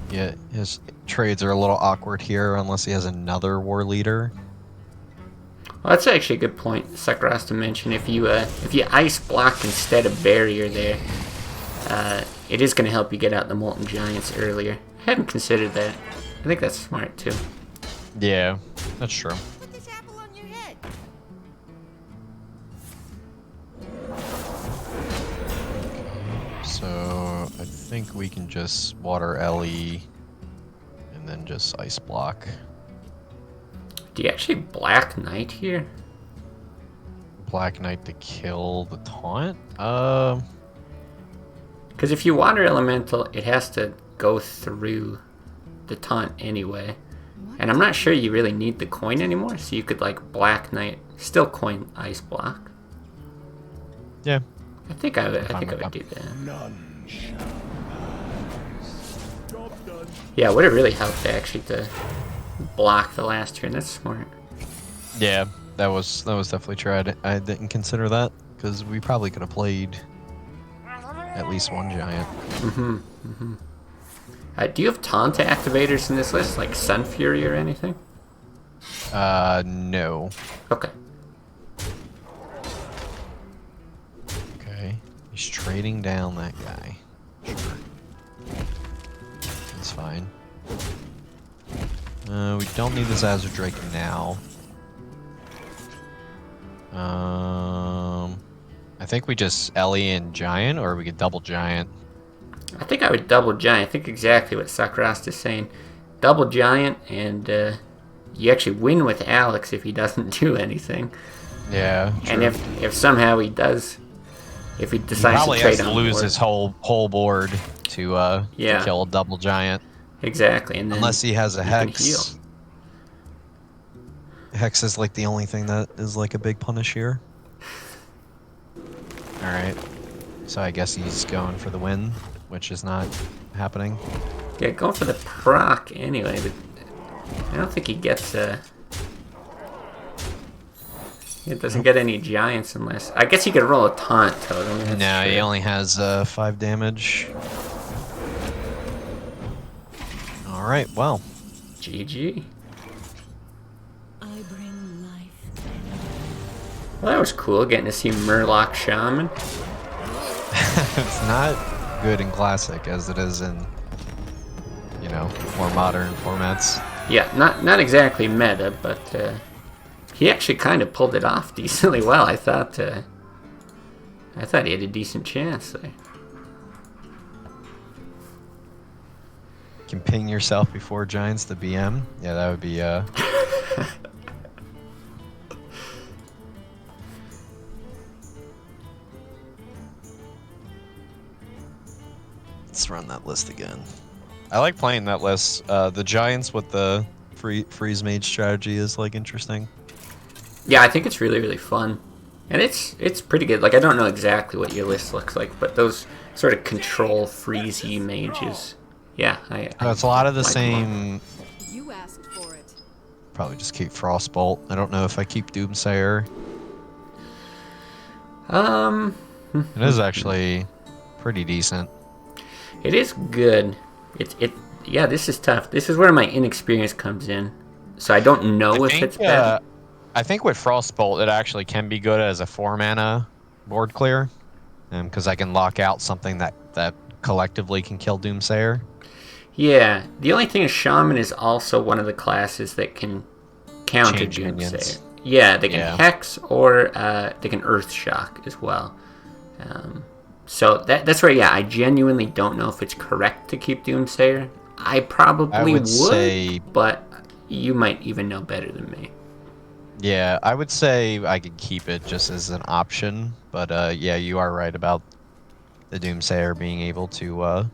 Yeah, his trades are a little awkward here unless he has another War Leader. Well, that's actually a good point, Sakras, to mention. If you Ice Block instead of Barrier there, it is going to help you get out the Molten Giants earlier. I hadn't considered that. I think that's smart, too. Yeah, that's true. Put this apple on your head. So I think we can just Water Ellie and then just Ice Block. Do you actually Black Knight here? Black Knight to kill the taunt? Because if you Water Elemental, it has to go through the taunt anyway. And I'm not sure you really need the coin anymore, so you could like Black Knight, still coin Ice Block. Yeah. I think I would do that. None shall pass. Job done. Yeah, it would have really helped actually to block the last turn. That's smart. Yeah, that was definitely true. I didn't consider that because we probably could have played at least one giant. Do you have taunt activators in this list, like Sun Fury or anything? No. Okay. Okay. He's trading down that guy. Sure. That's fine. We don't need this Azure Drake now. I think we just Ellie and Giant, or we could double Giant. I think I would double Giant. I think exactly what Sakrast is saying. Double Giant, and you actually win with Alex if he doesn't do anything. Yeah, true. And if somehow he does, if he decides probably to trade has to on lose board. his whole board to kill a double Giant. Exactly, and then Unless he has a you can Hex. heal. Hex is like the only thing that is like a big punish here. Alright. So I guess he's going for the win, which is not happening. Yeah, going for the proc anyway, but I don't think he gets It doesn't get any giants unless... I guess he could roll a taunt totem. That's No, true. he only has 5 damage. Alright, well. GG. I bring life. Well, that was cool, getting to see Murloc Shaman. It's not good in Classic as it is in, you know, more modern formats. Yeah, not exactly meta, but he actually kind of pulled it off decently well. I thought he had a decent chance there. You can ping yourself before Giants to BM. Yeah, that would be Let's run that list again. I like playing that list. The Giants with the freeze mage strategy is like interesting. Yeah, I think it's really, really fun. And it's pretty good. Like, I don't know exactly what your list looks like, but those sort of control freezy mages. Yeah, It's a lot of the like them same. You asked for it. Probably just keep Frostbolt. I don't know if I keep Doomsayer. all. It is actually pretty decent. It is good. Yeah, this is tough. This is where my inexperience comes in. So I don't know if it's bad. I think with Frostbolt, it actually can be good as a 4-mana board clear, because I can lock out something that collectively can kill Doomsayer. Yeah, the only thing is Shaman is also one of the classes that can counter Change Doomsayer. minions. Yeah, they can Hex or they can Earth Shock as well. So that's where, yeah, I genuinely don't know if it's correct to keep Doomsayer. I probably would say, but you might even know better than me. Yeah, I would say I could keep it just as an option, but yeah, you are right about the Doomsayer being able to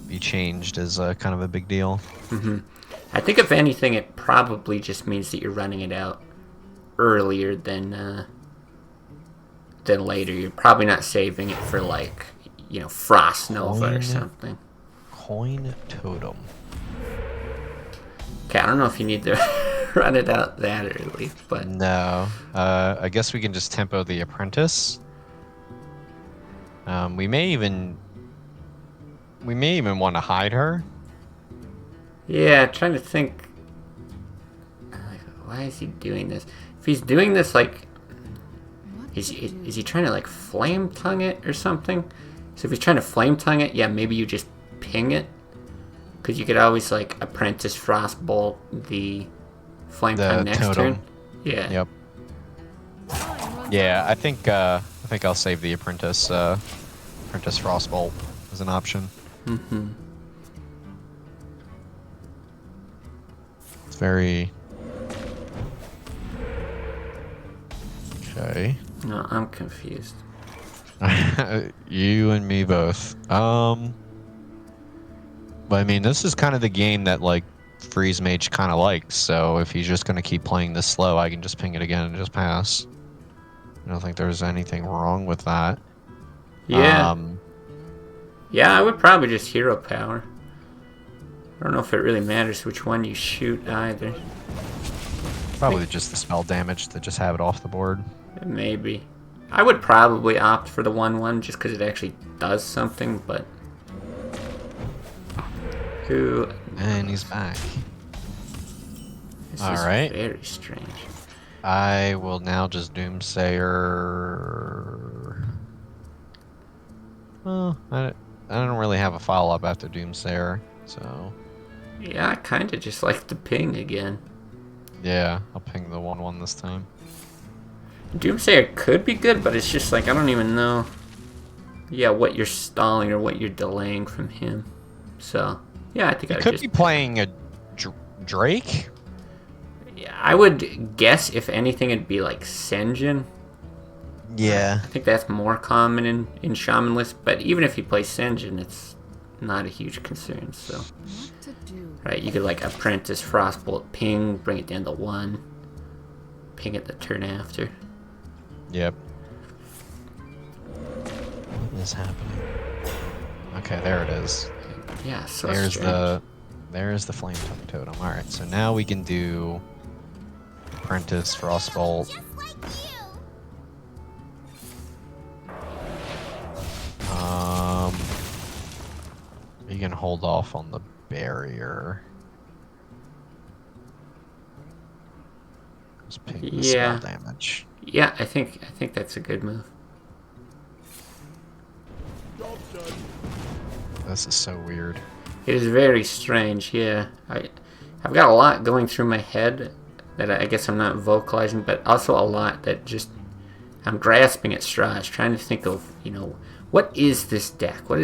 be changed is kind of a big deal. Mm-hmm. I think if anything, it probably just means that you're running it out earlier than later. You're probably not saving it for, like, you know, Frost Nova or something. Coin Totem. Okay, I don't know if you need to run it out that early, but No. I guess we can just tempo the Apprentice. We may even want to hide her. yeah, trying to think. Why is he doing this? If he's doing this, like, is he trying to, like, flame tongue it or something? So if he's trying to flame tongue it, yeah, maybe you just ping it, because you could always, like, Apprentice Frostbolt the flame tongue next totem. turn. Yeah. Yep. Yeah, I think I'll save the Apprentice Frostbolt as an option. Mm-hmm. It's very okay. No, I'm confused. You and me both. But I mean, this is kind of the game that, like, Freeze Mage kind of likes, so if he's just going to keep playing this slow, I can just ping it again and just pass. I don't think there's anything wrong with that. Yeah. Yeah, I would probably just hero power. I don't know if it really matters which one you shoot either. Probably just the spell damage to just have it off the board. Maybe. I would probably opt for the 1/1 just because it actually does something, but... Who... And he's back. This All is right. very strange. I will now just Doomsayer. Well, I don't really have a follow-up after Doomsayer, so... Yeah, I kind of just like the ping again. Yeah, I'll ping the 1/1 this time. Doomsayer could be good, but it's just like, I don't even know... Yeah, what you're stalling or what you're delaying from him. So, yeah, I think I You would could just... be playing a Drake? Yeah, I would guess, if anything, it'd be like Senjin. Yeah. I think that's more common in Shaman lists, but even if you play Senjin, it's not a huge concern, so... What to do? Right, you could like Apprentice, Frostbolt, ping, bring it down to 1. Ping it the turn after. Yep. What is happening? Okay, there it is. Yeah, so There's strange. there's the flame tongue totem. Alright, so now we can do Apprentice, Frostbolt. Just like you. You can hold off on the barrier. Just ping the spell damage. Yeah, I think that's a good move. This is so weird. It is very strange, yeah. I've got a lot going through my head that I guess I'm not vocalizing, but also a lot that just I'm grasping at straws, trying to think of, you know, what is this deck? What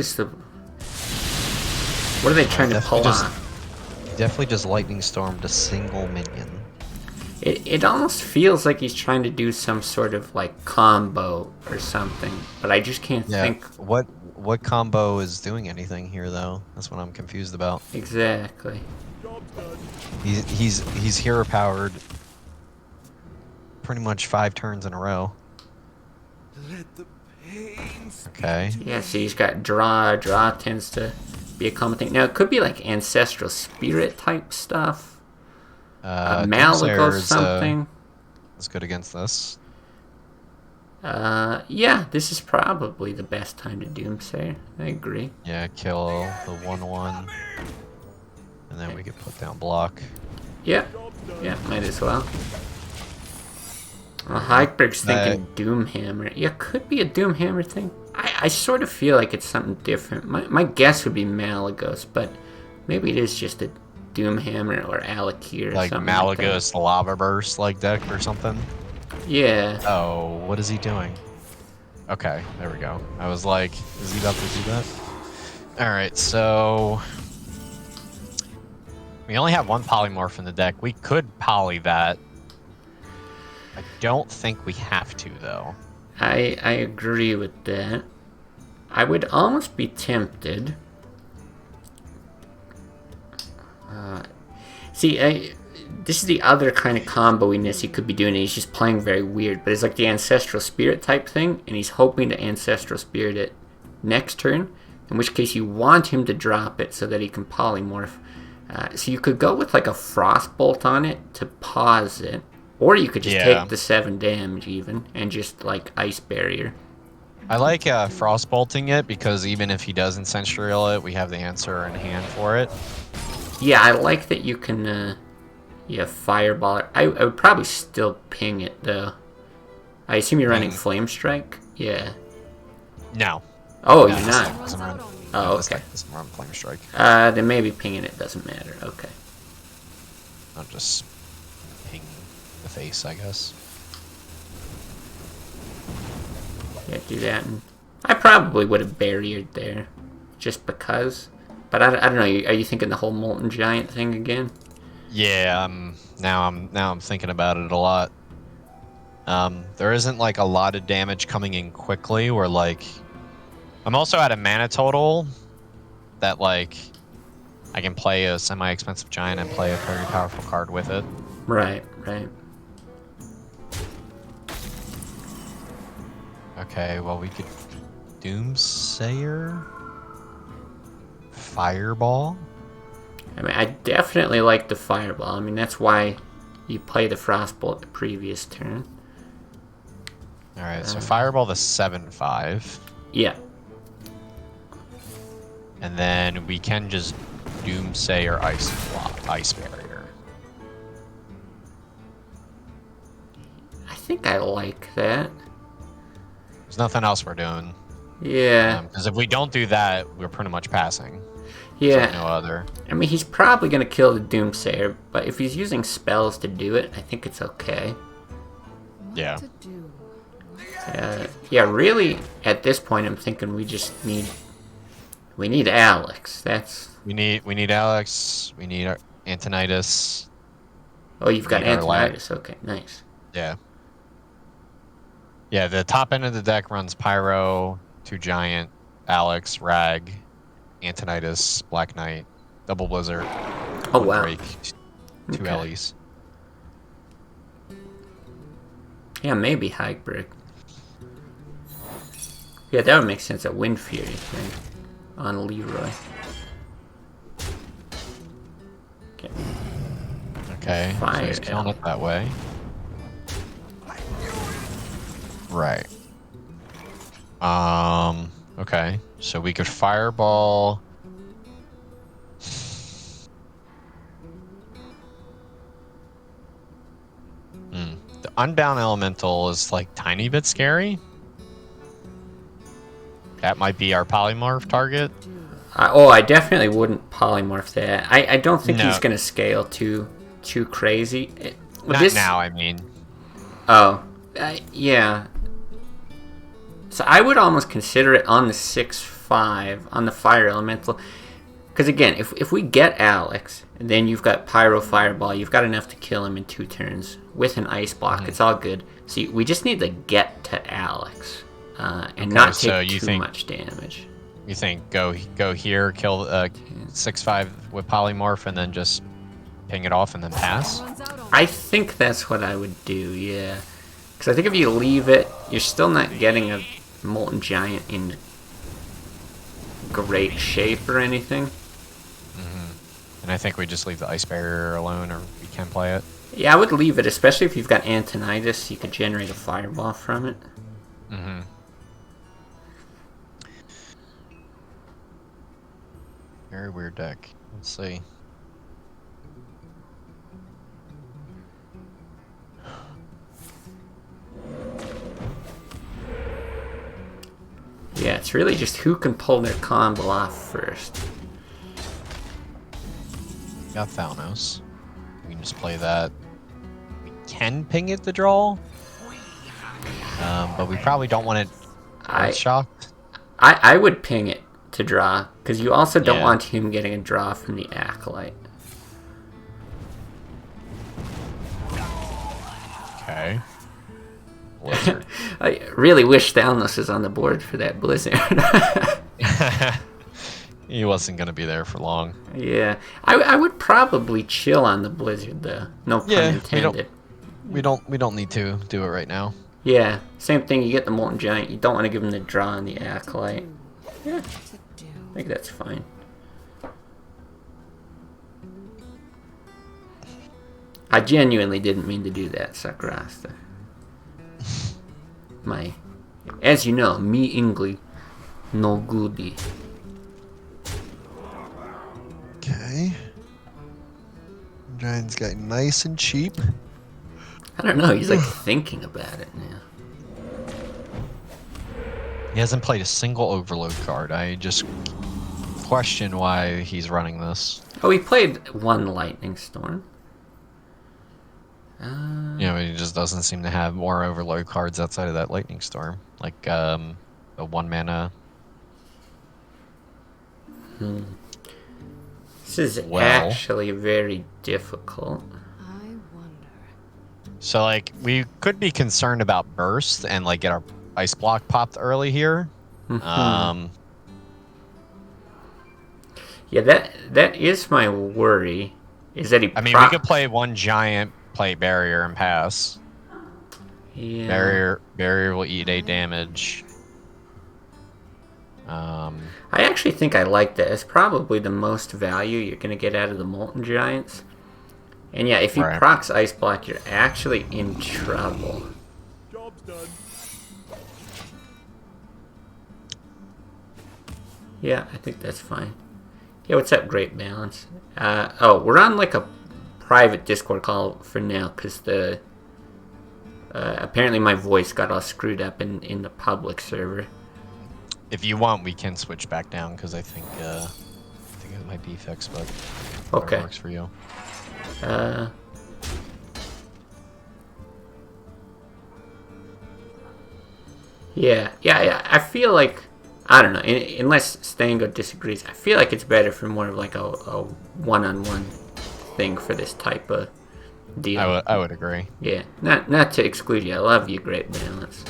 are they trying to pull off? Definitely just lightning stormed a single minion. It almost feels like he's trying to do some sort of like combo or something, but I just can't think. What combo is doing anything here though? That's what I'm confused about. Exactly. He's hero powered pretty much 5 turns in a row. Let the pain Okay. Yeah, so he's got draw. Draw tends to be a common thing. Now it could be like ancestral spirit type stuff. Malaga something. It's good against this. Yeah, this is probably the best time to Doomsayer. I agree. Yeah, kill the 1/1. And then we can put down block. Yeah, might as well. Heidberg's thinking Doomhammer. Yeah, could be a Doomhammer thing. I sort of feel like it's something different. My guess would be Malagos, but maybe it is just a Doomhammer or Alakir or Like something Malagos Lava Burst like deck or something. Yeah. Oh, what is he doing? Okay, there we go. I was like, is he about to do that? Alright, so... We only have one polymorph in the deck. We could poly that. I don't think we have to, though. I agree with that. I would almost be tempted. This is the other kind of comboiness he could be doing. He's just playing very weird, but it's like the Ancestral Spirit type thing, and he's hoping to Ancestral Spirit it next turn, in which case you want him to drop it so that he can polymorph. So you could go with like a Frostbolt on it to pause it, or you could just take the 7 damage even, and just like Ice Barrier. I like Frostbolting it, because even if he doesn't Sentryal it, we have the answer in hand for it. Yeah, I like that you can, Fireball it. I would probably still ping it, though. I assume you're running Flame Strike? Yeah. No. Oh, you're not? Oh, This okay. deck doesn't run Flame Strike. Then maybe pinging it doesn't matter. Okay. I'll just ping the face, I guess. Yeah, do that. And I probably would have barriered there, just because. But I don't know. Are you thinking the whole Molten Giant thing again? Yeah, now I'm thinking about it a lot. There isn't like a lot of damage coming in quickly, or like I'm also at a mana total that like I can play a semi-expensive giant and play a very powerful card with it. Right. Okay, well we could Doomsayer, Fireball. I mean, I definitely like the Fireball. I mean, that's why you play the Frostbolt the previous turn. All right, so Fireball the 7/5. Yeah. And then we can just Doomsay or Ice Barrier. I think I like that. There's nothing else we're doing. Yeah. Because if we don't do that, we're pretty much passing. Yeah. There's no other. I mean, he's probably going to kill the Doomsayer, but if he's using spells to do it, I think it's okay. Yeah. Yeah, really, at this point, I'm thinking we just need... We need Alex. We need Alex. We need Antonidas. Oh, you've got need our Antonidas. Okay, nice. Yeah. Yeah, the top end of the deck runs Pyro, 2 Giant, Alex, Rag, Antonidas, Black Knight, Double Blizzard, Oh, 1 wow. Drake, 2 Okay. Ellies. Yeah, maybe Hagberg. Yeah, that would make sense. A Wind Fury thing on Leroy. Okay. Okay, so Fire he's killing it that way. Right. Okay, so we could Fireball. The Unbound Elemental is like tiny bit scary. That might be our Polymorph target. I definitely wouldn't polymorph that. I don't think No. he's going to scale too crazy. Not now, I mean. Oh, yeah. So I would almost consider it on the 6/5 on the Fire Elemental, because again, if we get Alex, and then you've got Pyro Fireball, you've got enough to kill him in 2 turns with an Ice Block. It's all good. So we just need to get to Alex and not take too much damage. You think go here, kill 6/5 with Polymorph, and then just ping it off and then pass? I think that's what I would do, yeah. Because I think if you leave it, you're still not getting a Molten Giant in great shape or anything. And I think we just leave the Ice Barrier alone, or we can play it. Yeah, I would leave it, especially if you've got Antonidas. You could generate a Fireball from it. Very weird deck. Let's see. Yeah, it's really just who can pull their combo off first. Got Thalnos. We can just play that. We can ping it to draw. But we probably don't want it shocked. I would ping it to draw, because you also don't Yeah. want him getting a draw from the Acolyte. Okay. Blizzard. I really wish Thalnos is on the board for that Blizzard. He wasn't gonna be there for long. Yeah, I would probably chill on the Blizzard though. No pun intended. We don't need to do it right now. Yeah, same thing. You get the Molten Giant. You don't want to give him the draw on the Acolyte. Yeah, I think that's fine. I genuinely didn't mean to do that, Sakurasta. As you know, me English, no goodie. Okay. Giant's got nice and cheap. I don't know. He's like thinking about it now. He hasn't played a single Overload card. I just question why he's running this. Oh, he played 1 Lightning Storm. He just doesn't seem to have more Overload cards outside of that Lightning Storm. Like, the 1 mana. This is actually very difficult. I wonder. So, like, we could be concerned about Burst and, like, get our Ice Block popped early here. Yeah, that is my worry. Is that he? I mean, we could play 1 Giant, play Barrier, and pass. Yeah. Barrier will eat 8 damage. I actually think I like that. It's probably the most value you're going to get out of the Molten Giants. And yeah, if he procs Ice Block, you're actually in trouble. Job's done. Yeah, I think that's fine. Yeah, what's up, Great Balance? Oh, we're on like a private Discord call for now because the apparently my voice got all screwed up in the public server. If you want, we can switch back down because I think it might be fixed, but Okay. whatever works for you. Yeah. I feel like, I don't know, unless Stango disagrees, I feel like it's better for more of like a one-on-one thing for this type of deal. I would agree. Yeah, not to exclude you. I love you, Great Balance.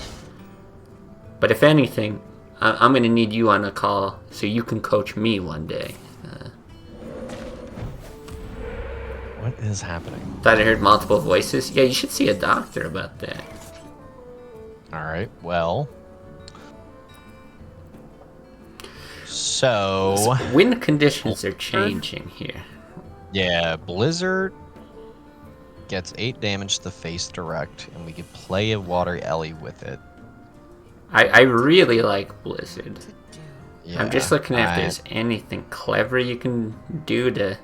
But if anything, I'm going to need you on a call so you can coach me one day. What is happening? Thought I heard multiple voices. Yeah, you should see a doctor about that. All right. Well. So Wind conditions are changing here. yeah, Blizzard gets 8 damage to the face direct, and we can play a Water Ellie with it. I really like Blizzard. Yeah, I'm just looking at if there's anything clever you can do to...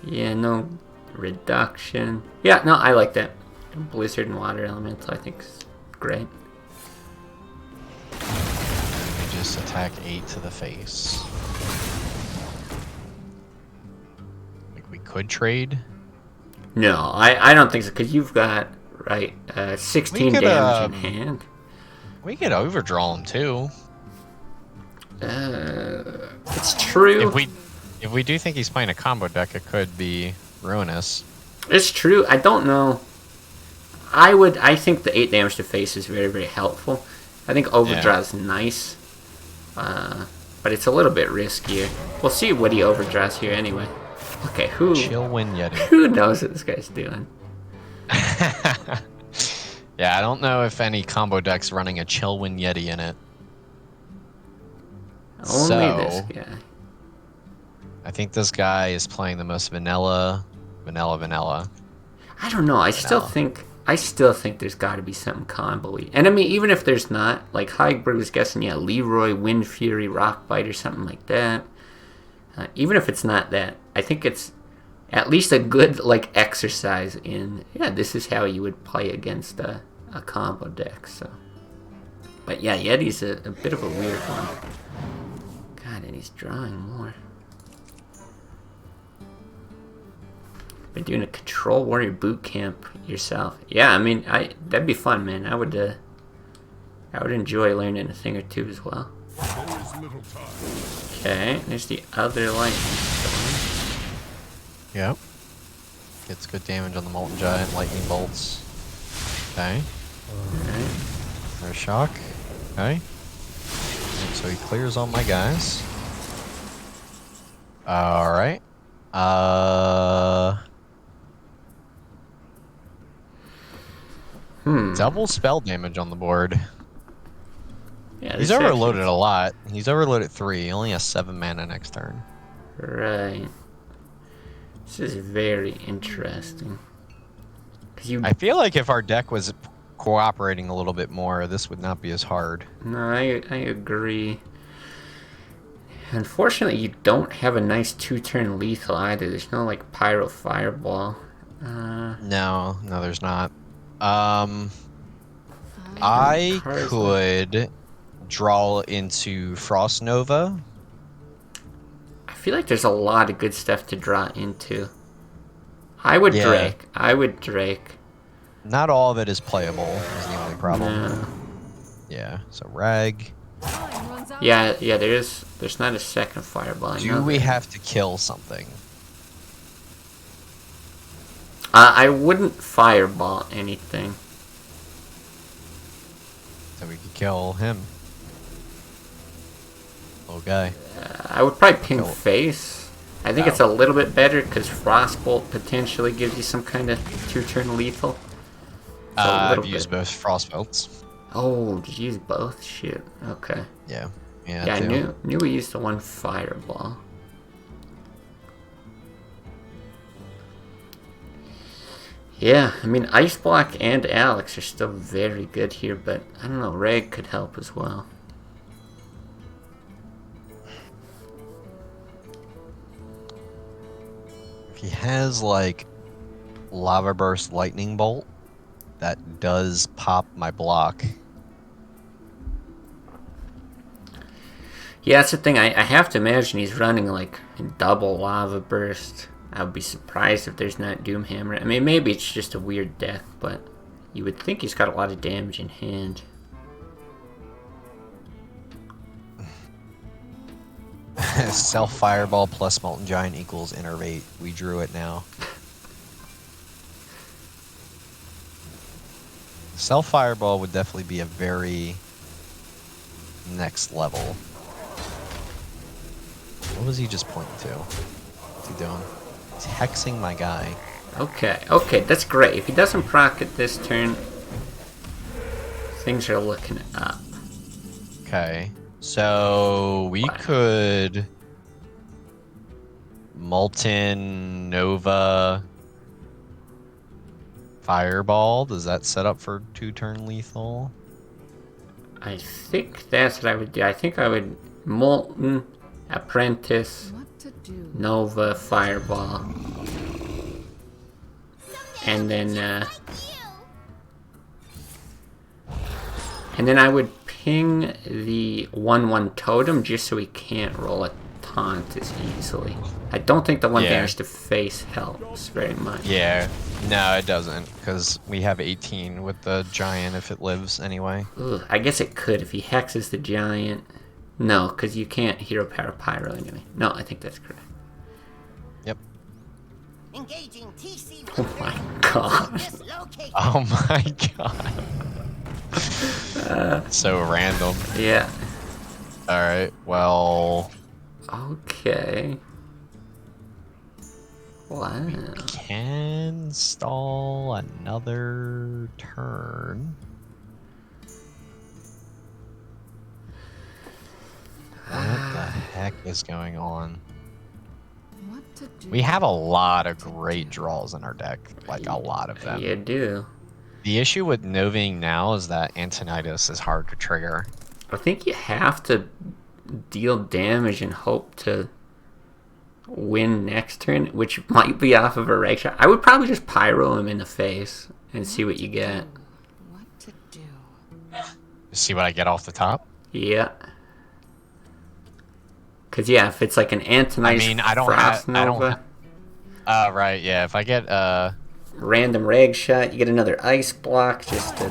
Yeah, no reduction. Yeah, no, I like that. Blizzard and Water Elemental, I think is great. We just attack 8 to the face. Like we could trade. No, I don't think so, because you've got, right, 16 could, damage in hand. We could overdraw him too. It's true. If we do think he's playing a combo deck, it could be ruinous. It's true. I don't know. I think the 8 damage to face is very, very helpful. I think overdraw is nice. But it's a little bit riskier. We'll see what he overdraws here anyway. Okay, who knows what this guy's doing? Yeah, I don't know if any combo deck's running a Chillwind Yeti in it. Only this guy. I think this guy is playing the most vanilla. I don't know. I still think there's got to be something combo-y. And I mean, even if there's not, like Heiberg was guessing, yeah, Leroy, Wind Fury, Rockbite, or something like that. Even if it's not that, I think it's at least a good like exercise in, yeah, this is how you would play against a combo deck. So, but yeah, Yeti's a bit of a weird one. God, and he's drawing more. Been doing a Control Warrior boot camp yourself. Yeah, I mean, that'd be fun, man. I would enjoy learning a thing or two as well. Okay, there's the other lightning storm. Yep. Gets good damage on the Molten Giant, lightning bolts. Okay. Alright. There's shock. Okay. So he clears all my guys. Alright. Double spell damage on the board. Yeah, He's overloaded a lot. He's overloaded 3. He only has 7 mana next turn. Right. This is very interesting. I feel like if our deck was cooperating a little bit more, this would not be as hard. No, I agree. Unfortunately, you don't have a nice 2-turn lethal either. There's no, like, Pyro Fireball. No, there's not. I could draw into Frost Nova. I feel like there's a lot of good stuff to draw into. I would Drake. Not all of it is playable, is the only problem. No. Yeah, so Rag. Yeah, there's not a second Fireball. Do we have to kill something? I wouldn't Fireball anything. So we could kill him. Little guy. I would probably ping Face. I think it's a little bit better because Frostbolt potentially gives you some kind of 2-turn lethal. I've used both Frostbolts. Oh, did you use both? Shit. Okay. Yeah. Yeah, I knew we used the one Fireball. Yeah, I mean, Ice Block and Alex are still very good here, but I don't know, Reg could help as well. He has like lava burst lightning bolt that does pop my block. Yeah, that's the thing. I have to imagine he's running like double lava burst. I would be surprised if there's not Doomhammer. I mean, maybe it's just a weird deck, but you would think he's got a lot of damage in hand. Self Fireball plus Molten Giant equals Innervate. We drew it now. Self Fireball would definitely be a very next level. What was he just pointing to? What's he doing? He's hexing my guy. Okay, that's great. If he doesn't proc it this turn, things are looking up. Okay. So we could Molten Nova Fireball. Does that set up for 2-turn lethal? I think that's what I would do. I think I would Molten, Apprentice, Nova, Fireball. And then I would ping the 1/1 totem just so he can't roll a taunt as easily. I don't think the 1 damage to face helps very much. Yeah, no, it doesn't, because we have 18 with the giant if it lives anyway. Ugh, I guess it could if he hexes the giant. No, because you can't hero power pyro anyway. No, I think that's correct. Yep. Engaging TC. Oh my god. Oh my god. So random. Yeah. Alright, well... Okay. Wow. Can stall another turn. What the heck is going on? We have a lot of great draws in our deck. Like, a lot of them. You do. The issue with Novaing now is that Antonidas is hard to trigger. I think you have to deal damage and hope to win next turn, which might be off of a reg shot. I would probably just pyro him in the face and see what you get. What to do? See what I get off the top? Yeah. Because, yeah, if it's like an Antonidas Frost Nova... right, yeah. If I get, random reg shot, you get another ice block just to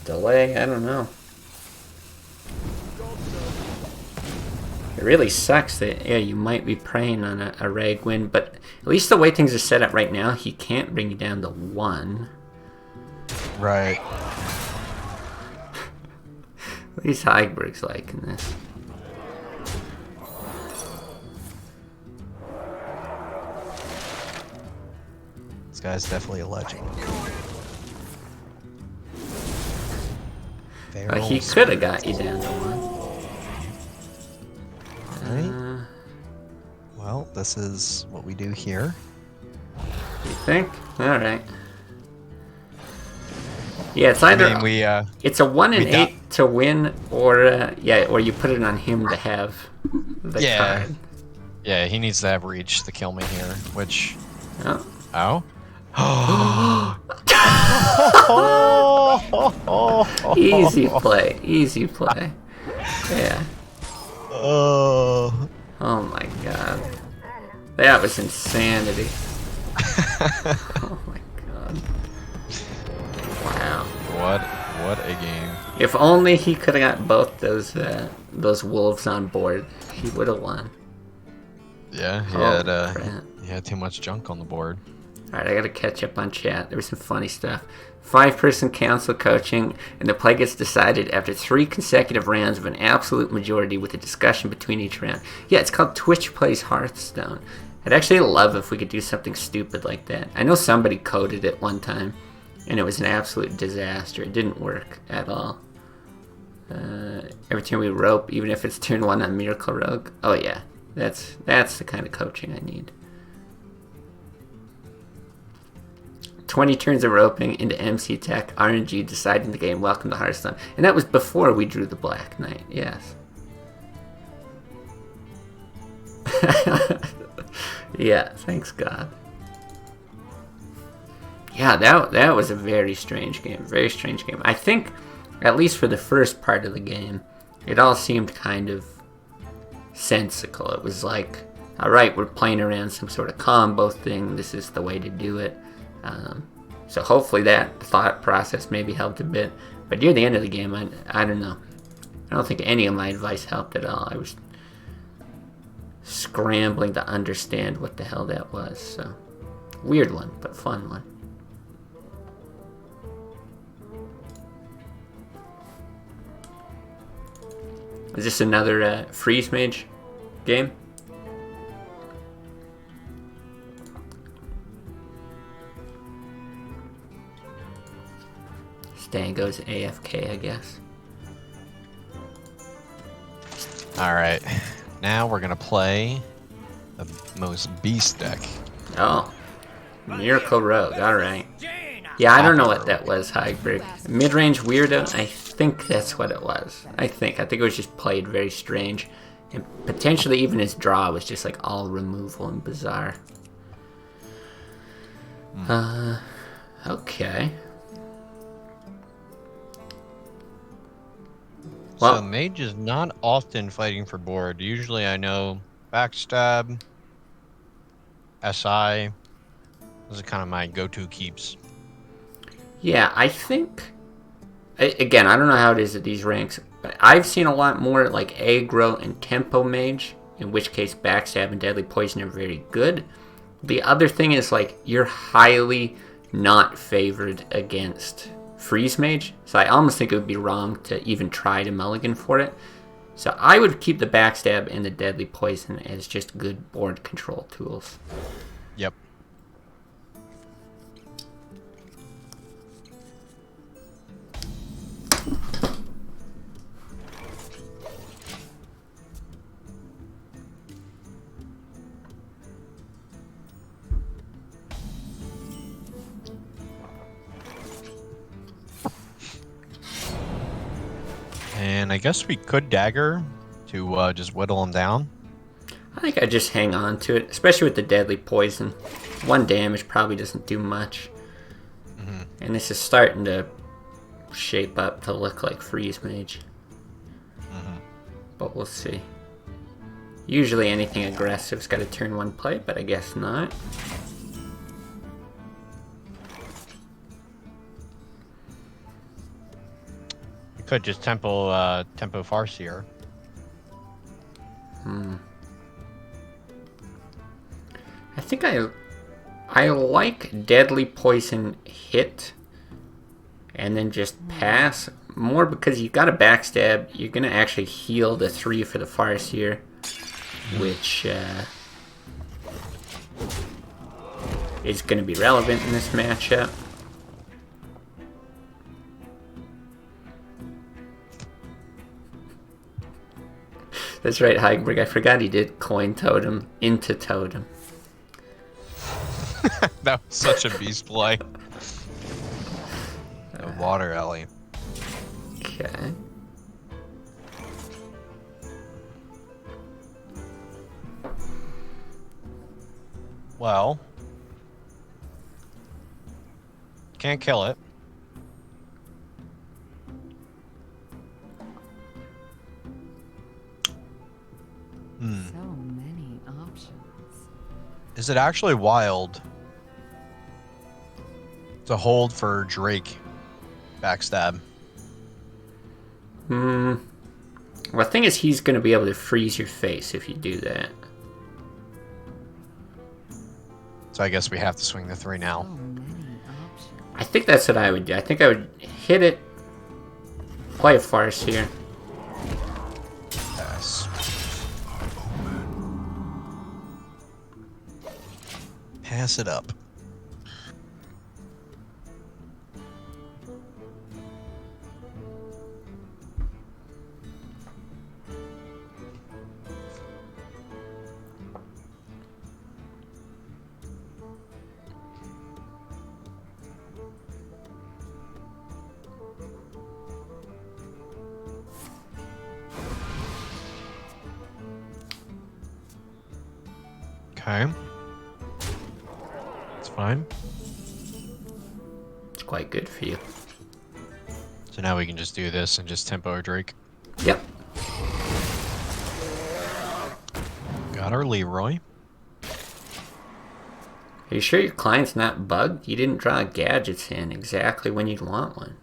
delay. I don't know. It really sucks that, yeah, you might be preying on a reg win, but at least the way things are set up right now, he can't bring you down to 1. Right. At least Heiberg's liking this. This guy's definitely a legend. He could have got you down to 1. Right. Well, this is what we do here. You think? Alright. Yeah, it's either it's a 1 in 8 to win, or or you put it on him to have the card. Yeah, he needs to have reach to kill me here, which... Oh. Oh? Easy play, easy play. Yeah. Oh my god. That was insanity. Oh my god. Wow. What a game. If only he could have got both those wolves on board, he would have won. Yeah, he had too much junk on the board. Alright, I gotta catch up on chat. There was some funny stuff. 5-person council coaching, and the play gets decided after 3 consecutive rounds of an absolute majority with a discussion between each round. Yeah, it's called Twitch Plays Hearthstone. I'd actually love if we could do something stupid like that. I know somebody coded it one time, and it was an absolute disaster. It didn't work at all. Every time we rope, even if it's turn 1 on Miracle Rogue. Oh yeah, that's the kind of coaching I need. 20 turns of roping into MC Tech, RNG deciding the game, welcome to Hearthstone. And that was before we drew the Black Knight, yes. Yeah, thanks God. Yeah, that was a very strange game. Very strange game. I think, at least for the first part of the game, it all seemed kind of sensical. It was like, alright, we're playing around some sort of combo thing. This is the way to do it. So hopefully that thought process maybe helped a bit. But near the end of the game, I don't know. I don't think any of my advice helped at all. I was scrambling to understand what the hell that was. So, weird one, but fun one. Is this another Freeze Mage game? Stango's AFK, I guess. Alright, now we're gonna play the most beast deck. Oh. Miracle Rogue, alright. Yeah, I don't know what that was, Hybrid. Mid-range Weirdo? I think that's what it was. I think it was just played very strange. And potentially even his draw was just like all removal and bizarre. Okay. So Mage is not often fighting for board. Usually I know Backstab, SI. Those are kind of my go-to keeps. Yeah, I think... Again, I don't know how it is at these ranks, but I've seen a lot more like aggro and tempo mage, in which case backstab and deadly poison are very good. The other thing is like you're highly not favored against freeze mage, so I almost think it would be wrong to even try to mulligan for it. So I would keep the backstab and the deadly poison as just good board control tools. Yep. And I guess we could dagger to just whittle them down. I think I just hang on to it, especially with the deadly poison. 1 damage probably doesn't do much. And this is starting to shape up to look like freeze mage. But we'll see. Usually anything aggressive's got to turn 1 play, but I guess not. We could just tempo Farseer. I think I like deadly poison hit and then just pass more because you've got a backstab. You're gonna actually heal the 3 for the Farseer, which is gonna be relevant in this matchup. That's right, Heisenberg. I forgot he did coin totem into totem. That was such a beast play. The water alley. Okay. Well, can't kill it. So many options. Is it actually wild to hold for Drake backstab? Well, the thing is, he's going to be able to freeze your face if you do that. So I guess we have to swing the 3 now. So many options. I think that's what I would do. I think I would hit it, play a Farseer. Yes. Pass it up. Okay. fine. It's quite good for you. So now we can just do this and just tempo Drake. Yep. Got our Leroy. Are you sure your client's not bugged? You didn't draw gadgets in exactly when you'd want one.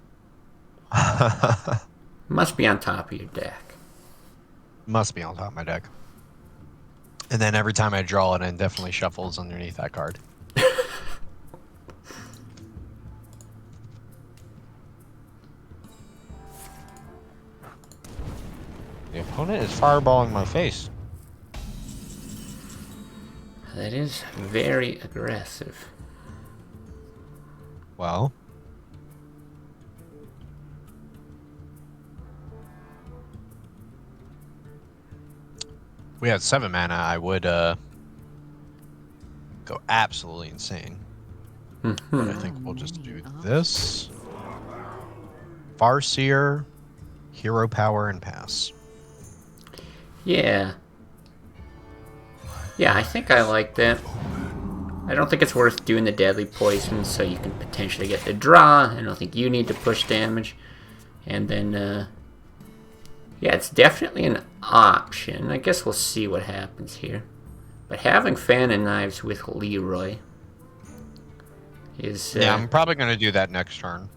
Must be on top of your deck. Must be on top of my deck. And then every time I draw it, it definitely shuffles underneath that card. The opponent is fireballing my face. That is very aggressive. Well. We had 7 mana, I would go absolutely insane. But I think we'll just do this. Farseer, Hero Power, and pass. Yeah. Yeah, I think I like that. I don't think it's worth doing the deadly poison so you can potentially get the draw. I don't think you need to push damage. And then, yeah, it's definitely an option. I guess we'll see what happens here. But having Fan and Knives with Leroy is... yeah, I'm probably going to do that next turn.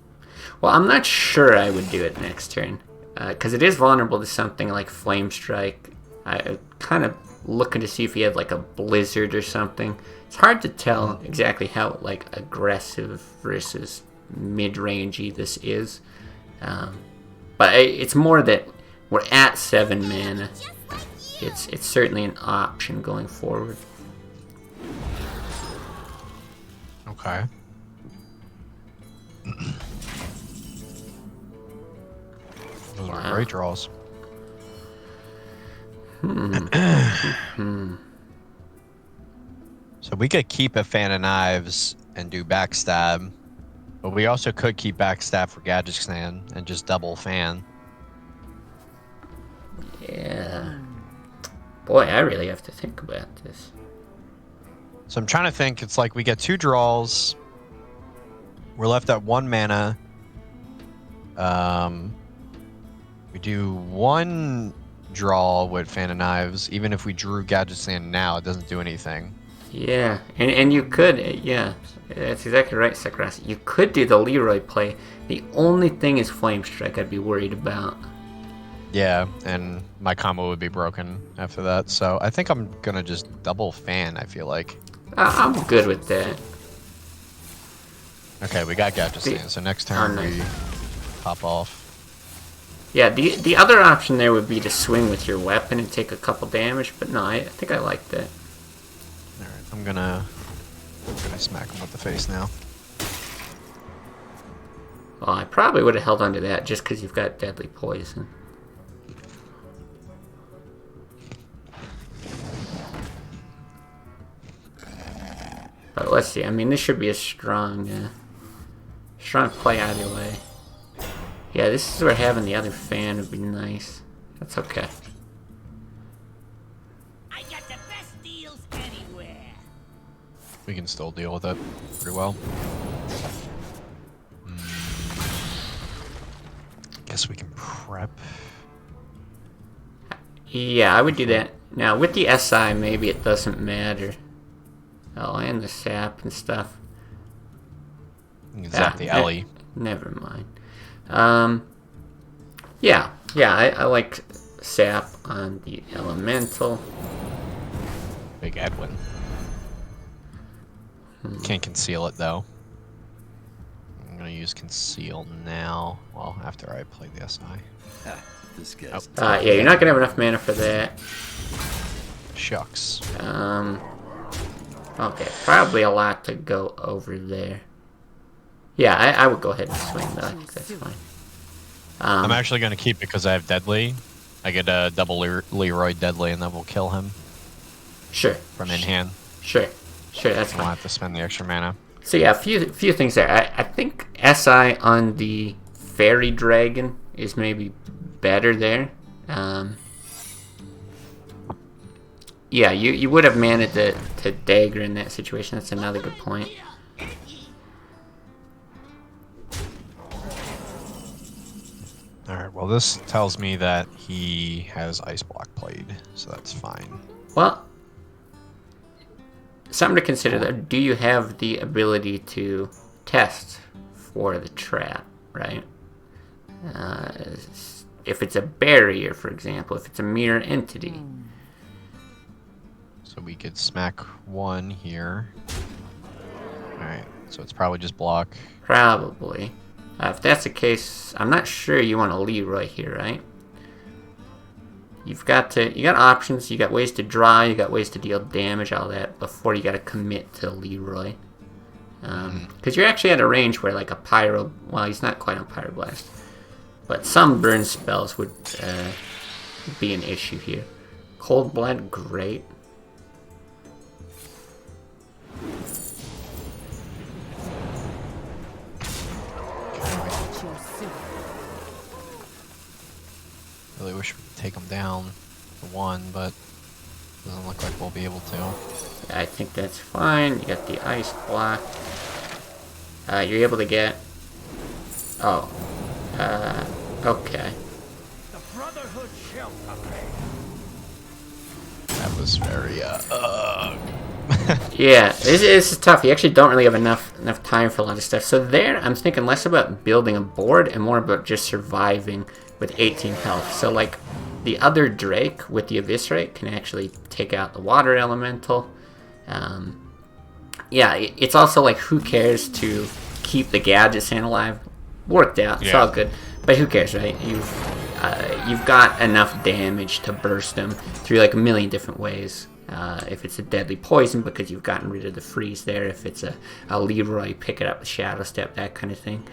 Well, I'm not sure I would do it next turn. Because it is vulnerable to something like Flame Strike. I kind of looking to see if he had like a Blizzard or something. It's hard to tell exactly how like aggressive versus mid-rangey this is. But it's more that we're at 7 mana. It's certainly an option going forward. Okay. Those are great draws. So we could keep a Fan of Knives and do Backstab, but we also could keep Backstab for Gadgetzan and just double Fan. Yeah. Boy, I really have to think about this. So I'm trying to think. It's like we get 2 draws. We're left at 1 mana. We do 1 draw with Fan of Knives. Even if we drew Gadgetzan now, it doesn't do anything. Yeah, and you could, yeah, that's exactly right, Sakras. You could do the Leroy play. The only thing is Flame Strike I'd be worried about. Yeah, and my combo would be broken after that. So I think I'm going to just double Fan, I feel like. I'm good with that. Okay, we got Gadgetzan. So next turn nice. we pop off. Yeah, the other option there would be to swing with your weapon and take a couple damage, but no, I think I like that. Alright, I'm gonna smack him with the face now. Well, I probably would have held on to that just because you've got Deadly Poison. But let's see, I mean, this should be a strong play either way. Yeah, this is where having the other fan would be nice. That's okay. I got the best deals anywhere. We can still deal with it pretty well. Guess we can prep. Yeah, I would do that. Now, with the SI, maybe it doesn't matter. Oh, and the sap and stuff. Zap the Ellie. Never mind. Yeah, I like sap on the elemental. Big Edwin. Can't conceal it though. I'm gonna use conceal now. Well, after I play the SI. This guy's Yeah, you're not gonna have enough mana for that. Shucks. Okay, probably a lot to go over there. Yeah, I would go ahead and swing though. I think that's fine. I'm actually gonna keep it because I have Deadly. I get a double Leroy Deadly, and then we'll kill him. Sure. From in hand. Sure, that's I won't fine. have to spend the extra mana. So yeah, a few things there. I think SI on the Fairy Dragon is maybe better there. Yeah, you would have mana to dagger in that situation. That's another good point. Well, this tells me that he has Ice Block played, so that's fine. Well, something to consider though. Do you have the ability to test for the trap, right? If it's a barrier, for example, if it's a mirror entity. So we could smack 1 here. Alright, so it's probably just block. Probably. If that's the case, I'm not sure you want to Leroy here, right? You got options, you got ways to draw, you got ways to deal damage, all that, before you got to commit to Leroy. Because you're actually at a range where like a Pyro, well, he's not quite on Pyroblast, but some burn spells would be an issue here. Cold Blood, great. Really wish we could take him down for 1, but doesn't look like we'll be able to. I think that's fine. You got the Ice Block. You're able to get... Oh. Okay. The Brotherhood shall obey. That was very, Yeah, this is tough. You actually don't really have enough time for a lot of stuff. So there, I'm thinking less about building a board and more about just surviving with 18 health. So like the other Drake with the Eviscerate can actually take out the Water Elemental. Yeah, it's also like who cares to keep the Gadget Sand alive? Worked out, it's all good. But who cares, right? You've got enough damage to burst them through like a million different ways. If it's a deadly poison because you've gotten rid of the freeze there. If it's a Leroy, pick it up with Shadow Step, that kind of thing.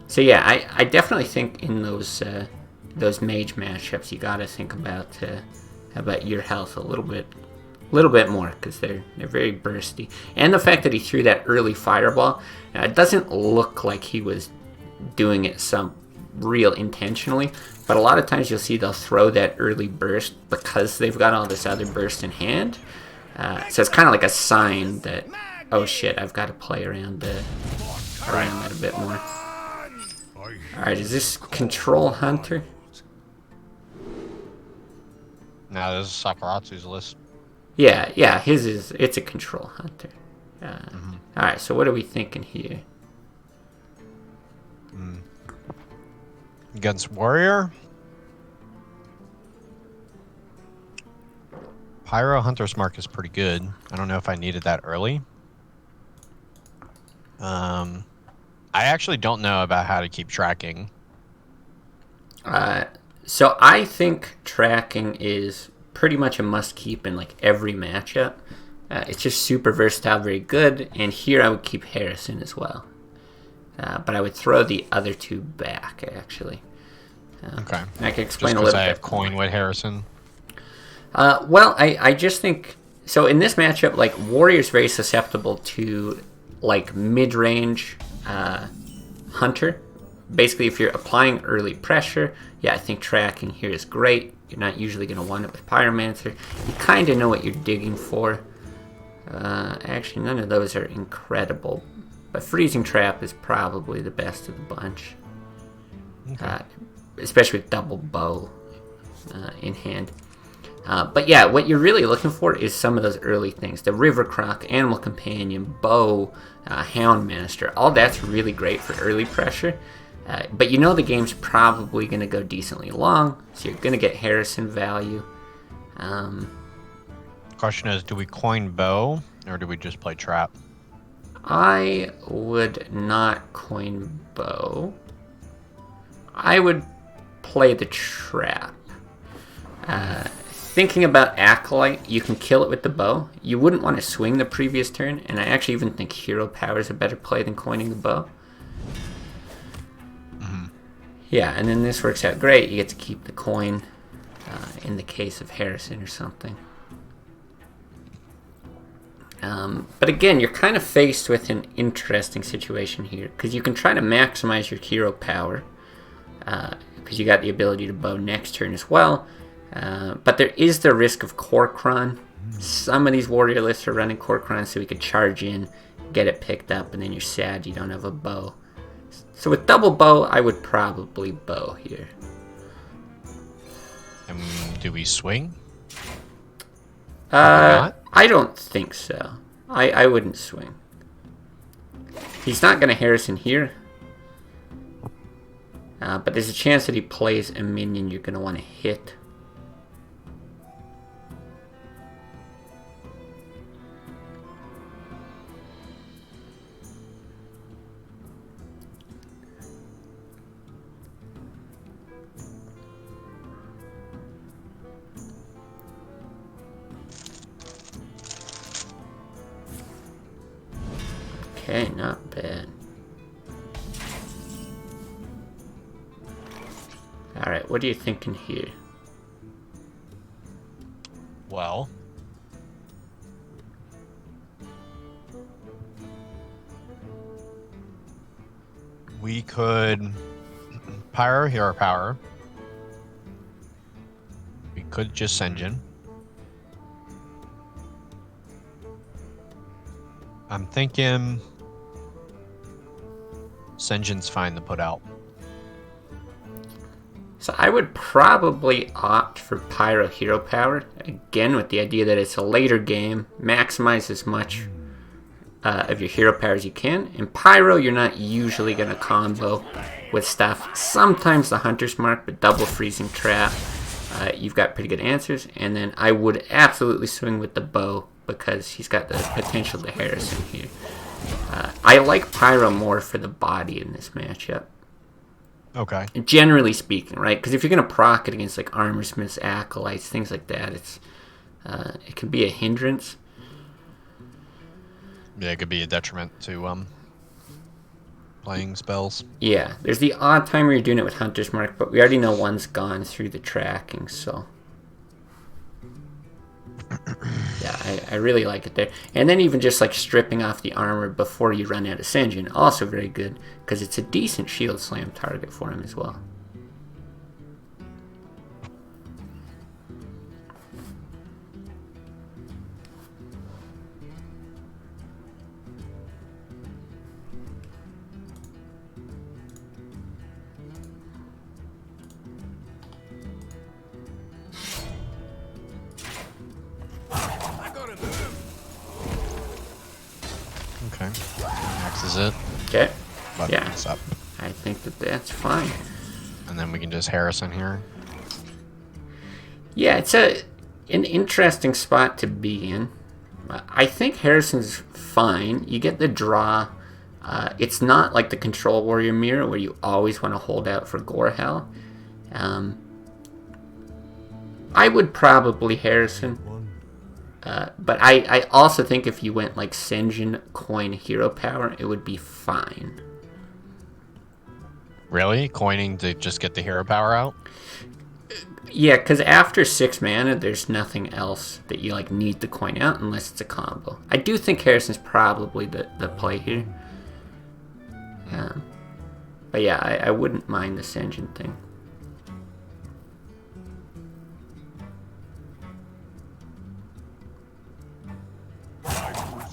So yeah, I definitely think in those Mage matchups you gotta think about your health a little bit more because they're very bursty. And the fact that he threw that early fireball, it doesn't look like he was doing it some real intentionally, but a lot of times you'll see they'll throw that early burst because they've got all this other burst in hand. So it's kind of like a sign that, oh shit, I've got to play around that a bit more. Alright, is this Control Hunter? No, this is Sakaratsu's list. Yeah, it's a Control Hunter. Alright, so what are we thinking here? Against Warrior? Pyro Hunter's Mark is pretty good. I don't know if I needed that early. I actually don't know about how to keep tracking. So I think tracking is pretty much a must-keep in like every matchup. It's just super versatile, very good. And here I would keep Harrison as well. But I would throw the other 2 back, actually. Okay. I can explain just a little bit. I have coin with Harrison. Well, I just think... So in this matchup, like, Warrior's very susceptible to, like, mid-range Hunter. Basically, if you're applying early pressure, yeah, I think tracking here is great. You're not usually going to want it with Pyromancer. You kind of know what you're digging for. Actually, none of those are incredible. But Freezing Trap is probably the best of the bunch. Okay. Especially with double bow in hand. But yeah, what you're really looking for is some of those early things. The River Croc, Animal Companion, Bow, Houndmaster. All that's really great for early pressure. But you know the game's probably going to go decently long, so you're going to get Harrison value. Question is, do we coin Bow, or do we just play Trap? I would not coin Bow. I would play the Trap. Thinking about Acolyte, you can kill it with the bow. You wouldn't want to swing the previous turn, and I actually even think Hero Power is a better play than coining the bow. Yeah, and then this works out great. You get to keep the coin in the case of Harrison or something. But again, you're kind of faced with an interesting situation here, because you can try to maximize your Hero Power, because you got the ability to bow next turn as well. But there is the risk of Corkron. Some of these warrior lists are running Corkron, so we could charge in, get it picked up, and then you're sad you don't have a bow. So with double bow, I would probably bow here. Do we swing? Not? I don't think so. I wouldn't swing. He's not going to Harrison here. But there's a chance that he plays a minion you're going to want to hit. Okay, not bad. Alright, what are you thinking here? Well, we could Pyro Hero Power. We could just Senjin. I'm thinking Senjin's fine to put out. So I would probably opt for Pyro Hero Power, again with the idea that it's a later game, maximize as much of your hero power as you can. In Pyro, you're not usually going to combo with stuff. Sometimes the Hunter's Mark, but double Freezing Trap, you've got pretty good answers. And then I would absolutely swing with the bow, because he's got the potential to Harrison here. I like Pyro more for the body in this matchup. Okay. Generally speaking, right? Because if you're going to proc it against like Armor Smiths, Acolytes, things like that, it can be a hindrance. Yeah, it could be a detriment to playing spells. Yeah, there's the odd time where you're doing it with Hunter's Mark, but we already know one's gone through the tracking, so... Yeah, I really like it there. And then even just like stripping off the armor before you run out of Senjin, also very good, because it's a decent shield slam target for him as well. Okay. Max is it. Okay. But Yeah. it's up. I think that that's fine. And then we can just Harrison here. Yeah, it's an interesting spot to be in. I think Harrison's fine. You get the draw. It's not like the Control Warrior Mirror where you always want to hold out for Gorehell. I would probably Harrison. But I also think if you went like Senjin, Coin, Hero Power, it would be fine. Really? Coining to just get the hero power out? Yeah, because after 6 mana, there's nothing else that you like need to coin out unless it's a combo. I do think Harrison's probably the play here. But yeah, I wouldn't mind the Senjin thing.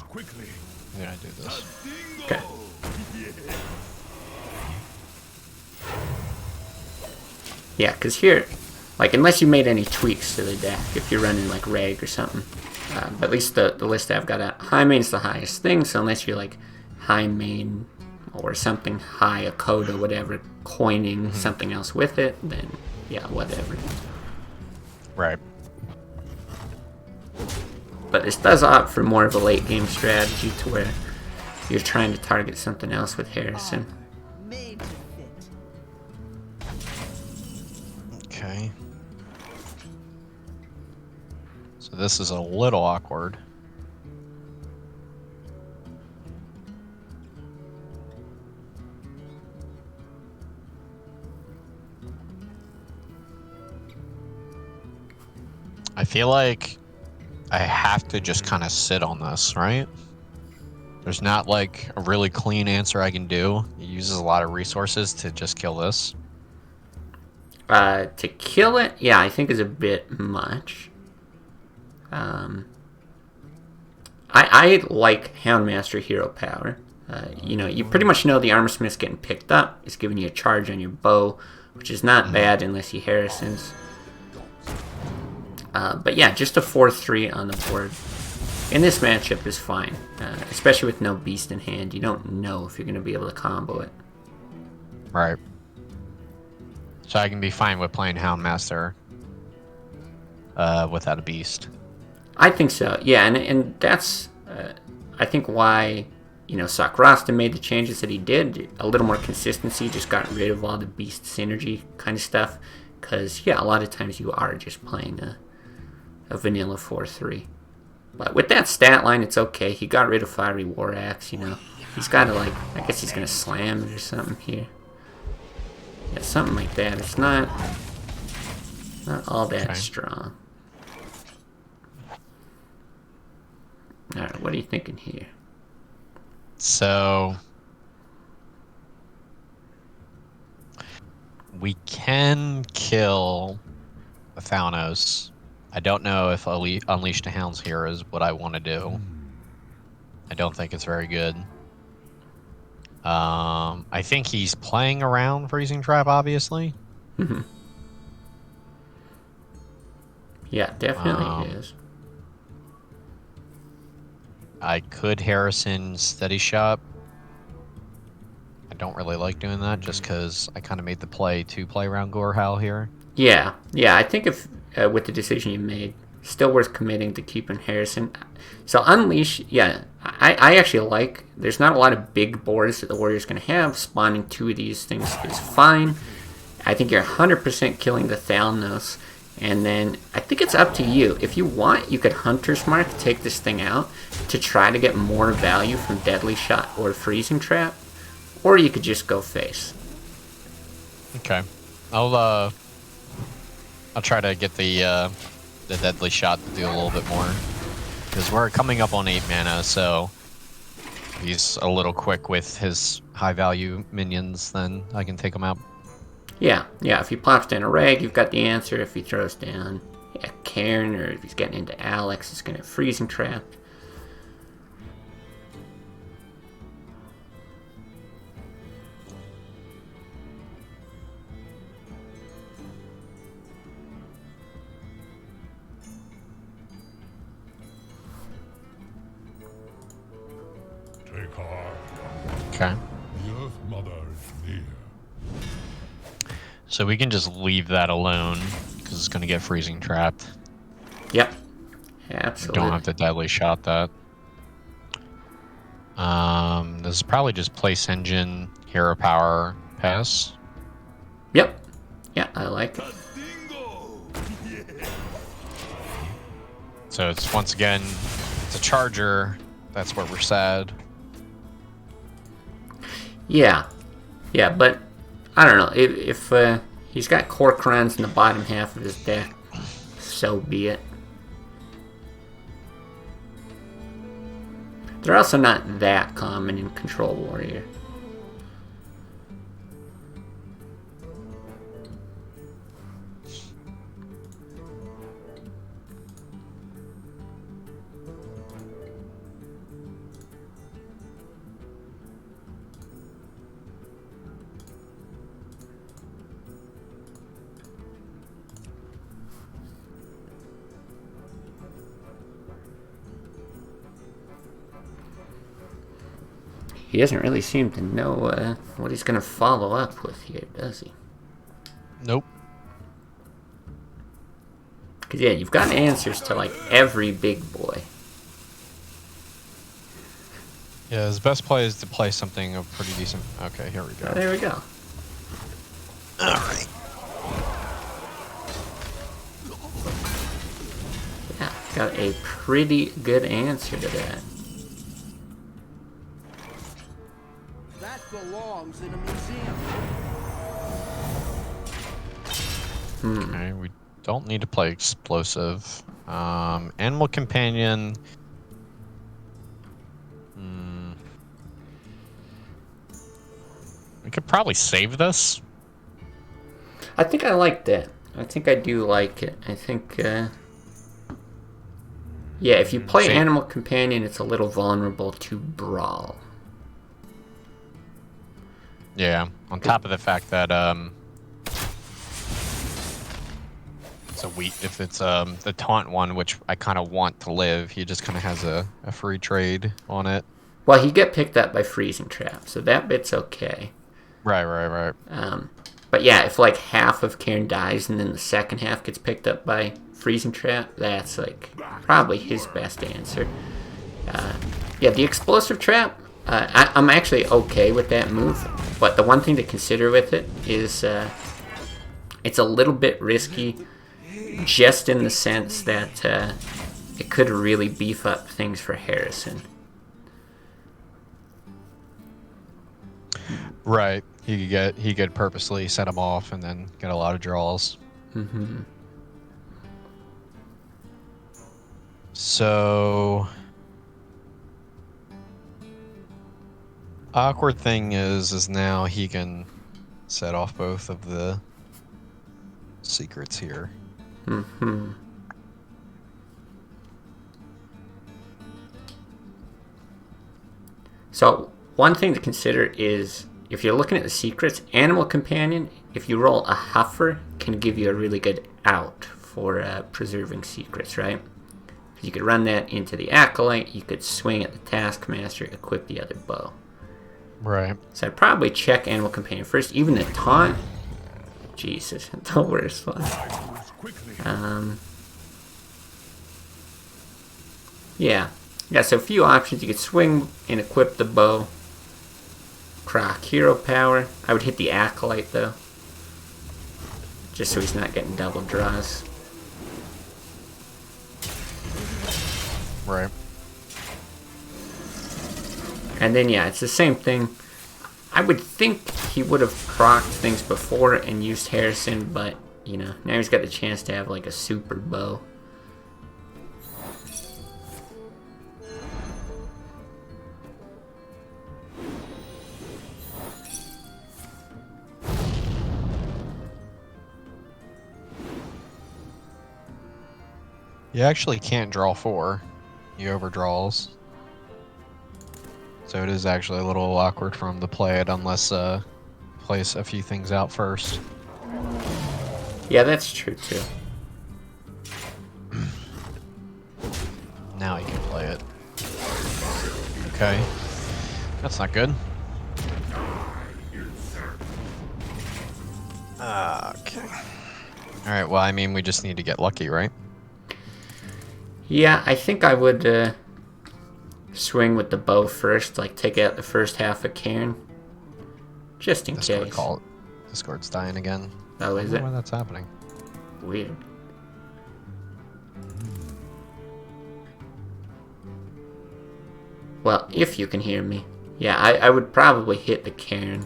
Quickly. Yeah, I do this. Okay. Yeah, because here, like, unless you made any tweaks to the deck, if you're running, like, Reg or something, but at least the list I've got out, high main's the highest thing, so unless you're, like, high main or something high, a Coda, whatever, coining something else with it, then, yeah, whatever. Right. But this does opt for more of a late-game strategy to where you're trying to target something else with Harrison. Made to fit. Okay. So this is a little awkward. I feel like I have to just kind of sit on this, right? There's not like a really clean answer I can do. It uses a lot of resources to just kill this. To kill it, yeah, I think is a bit much. I like Houndmaster Hero Power. You pretty much know the armor smith's getting picked up. It's giving you a charge on your bow, which is not bad unless he Harrisons. But yeah, just a 4-3 on the board in this matchup is fine, especially with no beast in hand. You don't know if you're going to be able to combo it. Right. So I can be fine with playing Houndmaster without a beast. I think so, yeah, and that's, I think, why, Sakurasta made the changes that he did. A little more consistency, just got rid of all the beast synergy kind of stuff. Because, yeah, a lot of times you are just playing a vanilla 4-3. But with that stat line, it's okay. He got rid of Fiery War Axe, He's got to, I guess he's going to slam it or something here. Yeah, something like that. It's not all that strong. Alright, what are you thinking here? So we can kill the Thanos. I don't know if Unleash the Hounds here is what I want to do. I don't think it's very good. I think he's playing around Freezing Trap, obviously. Mm-hmm. Yeah, definitely it is. I could Harrison Steady Shot. I don't really like doing that just because I kind of made the play to play around Gorehowl here. Yeah, I think if with the decision you made, still worth committing to keeping Harrison. So Unleash, yeah, I actually like, there's not a lot of big boards that the Warrior's going to have. Spawning 2 of these things is fine. I think you're 100% killing the Thalnos. And then I think it's up to you. If you want, you could Hunter's Mark, take this thing out to try to get more value from Deadly Shot or Freezing Trap. Or you could just go face. Okay. I'll try to get the Deadly Shot to do a little bit more. Because we're coming up on 8 mana, so he's a little quick with his high value minions, then I can take him out. Yeah, if he plops down a Reg, you've got the answer. If he throws down Cairn, or if he's getting into Alex, it's going to Freezing Trap. Take heart. Okay. The Earth Mother is near. So we can just leave that alone, because it's going to get Freezing Trapped. Yep. Absolutely. Don't have to Deadly Shot that. This is probably just Place Engine, Hero Power, Pass. Yep. Yeah, I like it. So it's, once again, it's a Charger. That's where we're sad. Yeah, but I don't know. If he's got Corcorans in the bottom half of his deck, so be it. They're also not that common in Control Warrior. He doesn't really seem to know what he's going to follow up with here, does he? Nope. Because, yeah, you've got answers to, like, every big boy. Yeah, his best play is to play something of pretty decent... Okay, here we go. Oh, there we go. Alright. Yeah, got a pretty good answer to that. That belongs in a museum. Okay, we don't need to play Explosive. Animal Companion... We could probably save this. I think I like that. I think I do like it. I think, yeah, if you play See? Animal Companion, it's a little vulnerable to Brawl. Yeah. On top of the fact that it's a weak. If it's the taunt one, which I kind of want to live, he just kind of has a free trade on it. Well, he get picked up by freezing trap, so that bit's okay. Right. But yeah, if like half of Cairn dies and then the second half gets picked up by freezing trap, that's like probably his best answer. Yeah, the explosive trap, I'm actually okay with that move, but the one thing to consider with it is it's a little bit risky, just in the sense that it could really beef up things for Harrison. Right. He could purposely set him off and then get a lot of draws. Mm-hmm. So awkward thing is now he can set off both of the secrets here. Mm-hmm. So one thing to consider is if you're looking at the secrets, Animal Companion, if you roll a Huffer, can give you a really good out for preserving secrets, right? You could run that into the Acolyte, you could swing at the Taskmaster, equip the other bow. Right. So I'd probably check Animal Companion first. Even the Taunt, Jesus, the worst one. Yeah, so a few options. You could swing and equip the bow. Croc hero power. I would hit the Acolyte though, just so he's not getting double draws. Right. And then yeah, it's the same thing. I would think he would have procced things before and used Harrison, but you know, now he's got the chance to have like a super bow. You actually can't draw 4. He overdraws. So it is actually a little awkward for him to play it unless place a few things out first. Yeah, that's true too. Now he can play it. Okay. That's not good. Okay. Alright, well, I mean, we just need to get lucky, right? Yeah, I think I would swing with the bow first, like take out the first half of Cairn, just in Discord case. Discord's dying again. Oh, is I it? don't know why that's happening. Weird. Well, if you can hear me. Yeah, I would probably hit the Cairn.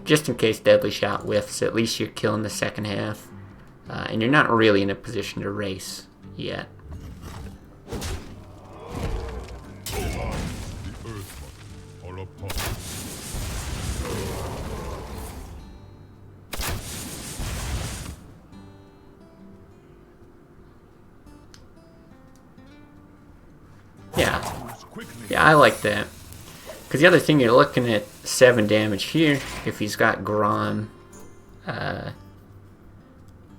Just in case Deadly Shot whiffs, at least you're killing the second half. And you're not really in a position to race yet. Yeah, I like that. Because the other thing, you're looking at 7 damage here. If he's got Grom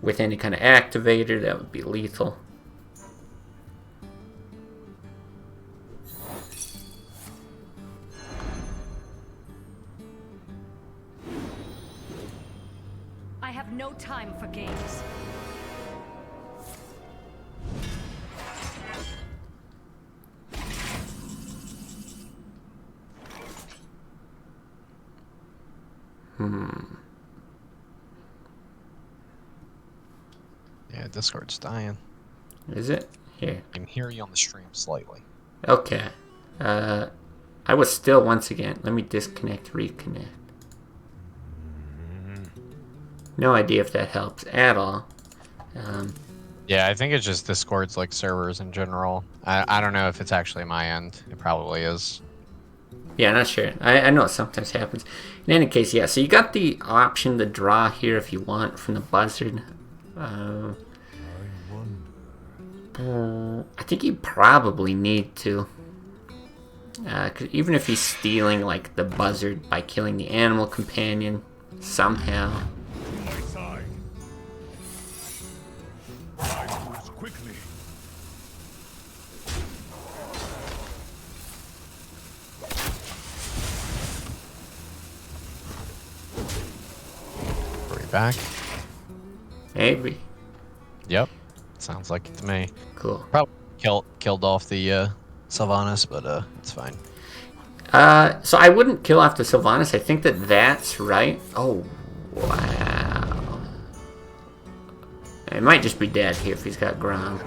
with any kind of activator, that would be lethal. I have no time for games. Yeah, Discord's dying. Is it? Here. I can hear you on the stream slightly. Okay. I was still once again. Let me disconnect, reconnect. No idea if that helps at all. Yeah, I think it's just Discord's like servers in general. I don't know if it's actually my end. It probably is. Yeah, not sure. I know it sometimes happens. In any case, yeah, so you got the option to draw here if you want from the Buzzard. I think you probably need to. 'Cause even if he's stealing like the buzzard by killing the animal companion somehow. To my side. I moves quickly. Are we back? Maybe. Yep. Sounds like it to me. Cool. Probably killed off the Sylvanas, but it's fine. So I wouldn't kill off the Sylvanas. I think that's right. Oh, wow. It might just be dead here if he's got Grom.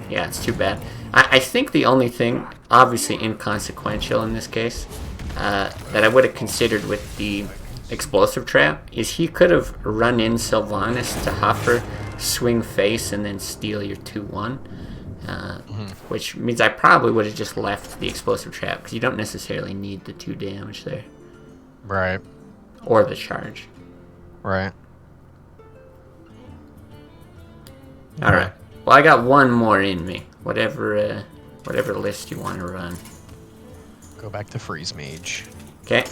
Yeah, it's too bad. I think the only thing, obviously inconsequential in this case, that I would have considered with the explosive trap is he could have run in Sylvanas to Huffer, swing face, and then steal your 2-1. Which means I probably would have just left the explosive trap because you don't necessarily need the 2 damage there. Right. Or the charge. Right. Alright. Well, I got one more in me. Whatever list you want to run. Go back to Freeze Mage. Okay.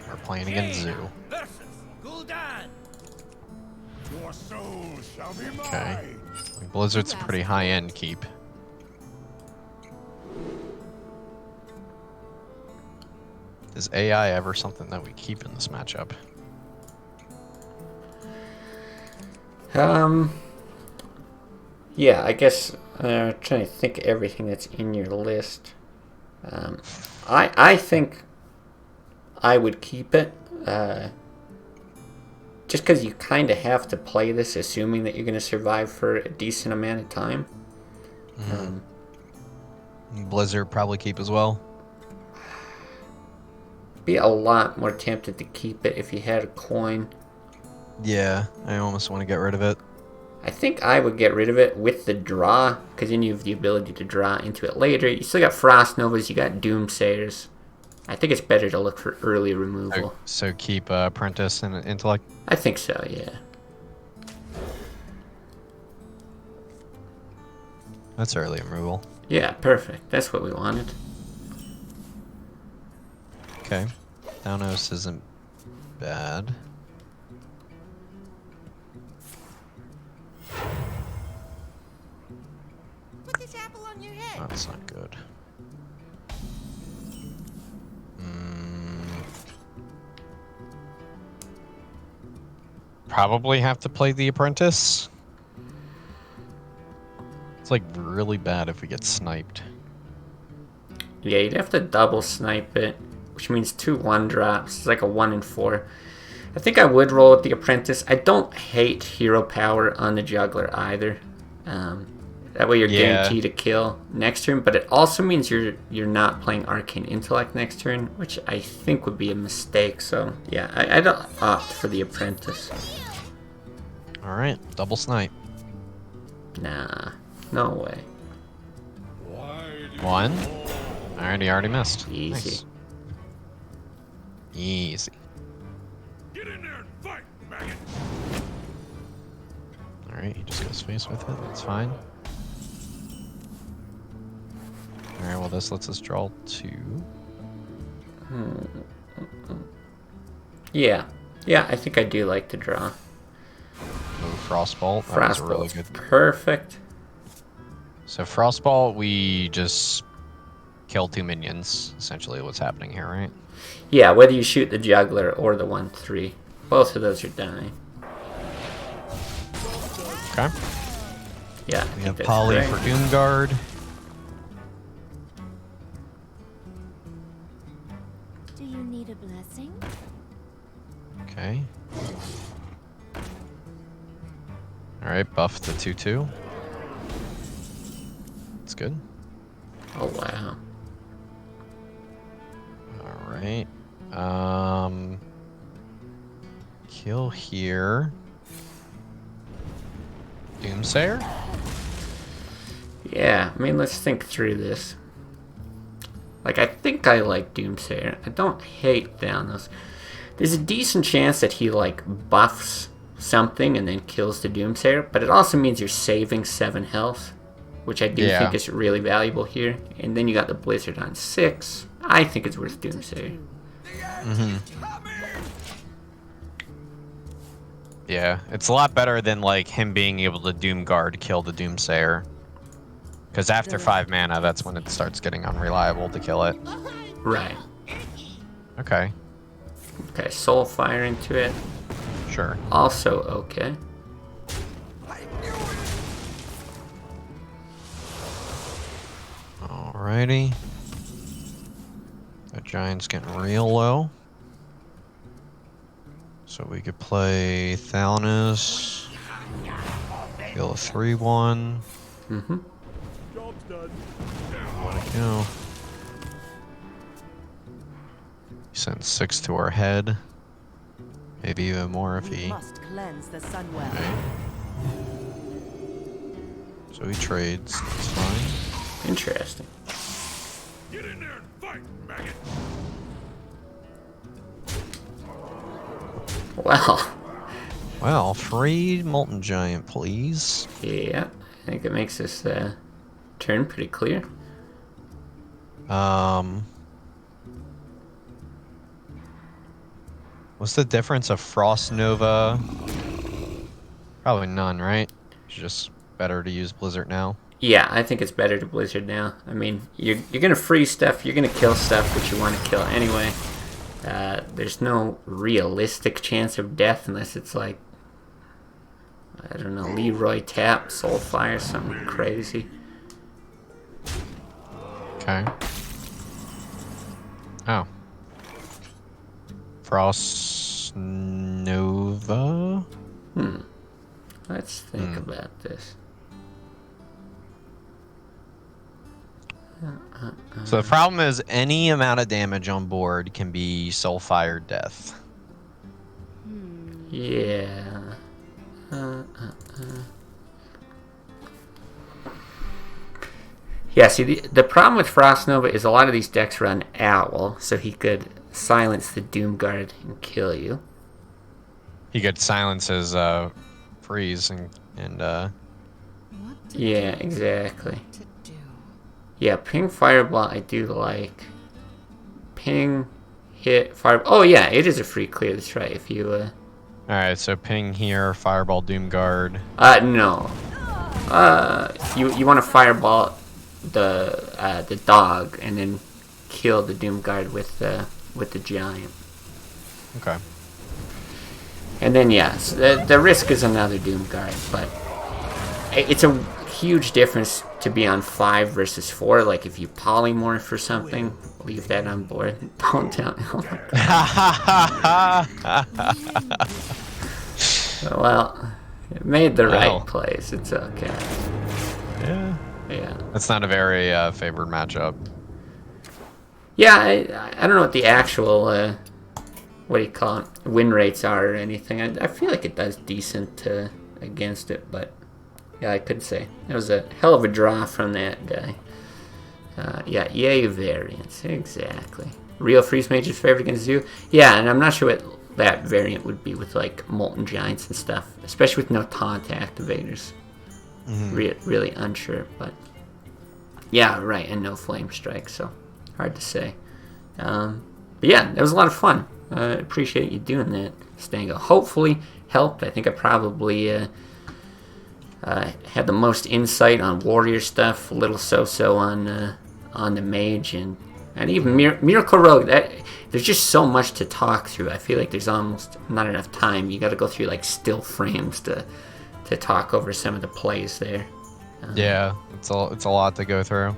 We're playing against Zoo. Your soul shall be mine. Okay. Blizzard's a pretty high-end keep. Is AI ever something that we keep in this matchup? Yeah, I guess trying to think of everything that's in your list. I think I would keep it. Just because you kind of have to play this assuming that you're going to survive for a decent amount of time. Blizzard probably keep as well. Be a lot more tempted to keep it if you had a coin. Yeah, I almost want to get rid of it. I think I would get rid of it with the draw, because then you have the ability to draw into it later. You still got Frost Novas, you got Doomsayers. I think it's better to look for early removal. So keep Apprentice and Intellect? I think so, yeah. That's early removal. Yeah, perfect. That's what we wanted. Okay. Thanos isn't bad. Put this apple on your head. That's not good. Probably have to play the Apprentice. It's like really bad if we get sniped. Yeah, you'd have to double snipe it, which means 2 1-drops. It's like a 1 in 4. I think I would roll with the Apprentice. I don't hate hero power on the Juggler either. That way you're guaranteed to kill next turn, but it also means you're not playing Arcane Intellect next turn, which I think would be a mistake. So yeah, I don't opt for the Apprentice. Alright, double snipe. Nah, no way. 1. Alright, already missed. Easy. Nice. Easy. Get in there and fight, maggot. Alright, he just goes face with it. That's fine. Alright, well this lets us draw 2. Yeah, I think I do like to draw. Oh, Frostbolt. That was really Frostbolt's good. perfect. So Frostbolt, we just kill 2 minions. Essentially, what's happening here, right? Yeah, whether you shoot the Juggler or the 1/3, both of those are dying. Okay. Yeah, We have Poly great. for Doomguard. Do you need a blessing? Okay. Alright, buff the 2/2. That's good. Oh wow. Alright. Kill here. Doomsayer? Yeah, I mean, let's think through this. Like, I think I like Doomsayer. I don't hate Thanos. There's a decent chance that he, like, buffs something and then kills the Doomsayer, but it also means you're saving 7 health. which I do think is really valuable here. And then you got the Blizzard on 6. I think it's worth Doomsayer. Yeah, it's a lot better than like him being able to Doom Guard kill the Doomsayer. Because after 5 mana, that's when it starts getting unreliable to kill it. Right. Okay. Okay, Soulfire into it. Sure. Also okay. Alrighty. That giant's getting real low. So we could play Thalnos. Kill a 3-1. Mm-hmm. Job's done. Let it go. Send 6 to our head. Maybe even more if We he... must cleanse the Sunwell. Okay. So he trades. That's fine. Interesting. Get in there and fight, maggot. Well, Well, free Molten Giant, please. yeah, I think it makes this turn pretty clear. What's the difference of Frost Nova? Probably none, right? It's just better to use Blizzard now. Yeah, I think it's better to Blizzard now. I mean, you're gonna freeze stuff, you're gonna kill stuff which you want to kill anyway. There's no realistic chance of death unless it's like, I don't know, Leroy Tap, Soulfire, something crazy. Okay. Oh. Frost Nova? Let's think about this. So the problem is any amount of damage on board can be Soulfire Death. Yeah. Yeah, see, the problem with Frost Nova is a lot of these decks run Owl, so he could silence the Doomguard and kill you. He could silence his freeze and What to Yeah, do, exactly. to do. Yeah, ping Fireball I do like. Ping, hit, Fireball. Oh yeah, it is a free clear, that's right. If you, Alright, so ping here, Fireball Doomguard. no. You want to Fireball the dog and then kill the Doomguard with the giant. Okay. And then yes, the risk is another Doomguard, but it's a huge difference to be on 5 versus 4. Like if you polymorph or something, leave that on board. Don't tell me. Oh my God. Well, it made the Well. right plays. It's okay. Yeah. Yeah. That's not a very favored matchup. Yeah, I don't know what the actual what do you call it, win rates are or anything. I feel like it does decent against it, but yeah, I could say it was a hell of a draw from that guy. Yeah, yay variance, exactly. Real Freeze Mage's favorite against Zoo. Yeah, and I'm not sure what that variant would be with like Molten Giants and stuff, especially with no taunt activators. Really unsure, but yeah, right, and no Flame Strike, so hard to say. But yeah, it was a lot of fun. Appreciate you doing that, Stango. Hopefully helped. I think I probably had the most insight on warrior stuff, a little so-so on the mage, and even Miracle Rogue. There's just so much to talk through. I feel like there's almost not enough time. You got to go through like still frames to talk over some of the plays there. Yeah, it's a lot to go through.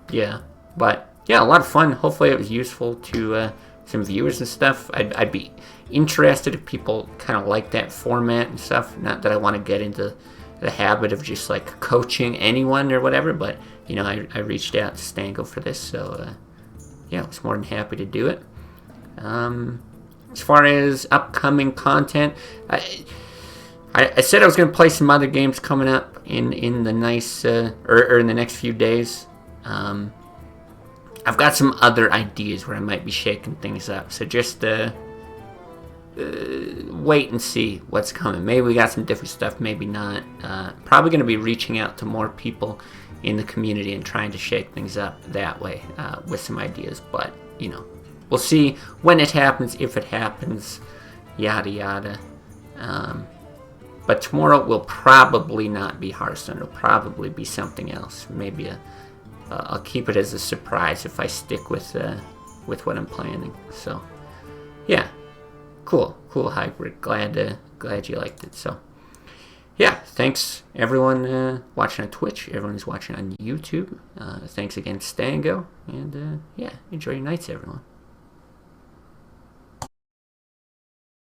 Yeah, but yeah, a lot of fun. Hopefully it was useful to some viewers and stuff. I'd be interested if people kind of like that format and stuff. Not that I want to get into the habit of just like coaching anyone or whatever, but you know, I reached out to Stango for this, so yeah, I was more than happy to do it. As far as upcoming content, I said I was going to play some other games coming up in the nice or in the next few days. I've got some other ideas where I might be shaking things up, so just wait and see what's coming. Maybe we got some different stuff, maybe not. Probably going to be reaching out to more people in the community and trying to shake things up that way with some ideas. But, you know, we'll see when it happens, if it happens, yada yada. But tomorrow will probably not be Hearthstone. It'll probably be something else. Maybe I'll keep it as a surprise if I stick with what I'm planning. So, yeah. Cool hybrid. Glad you liked it. So, yeah, thanks everyone watching on Twitch, everyone who's watching on YouTube. Thanks again, Stango, and yeah, enjoy your nights, everyone.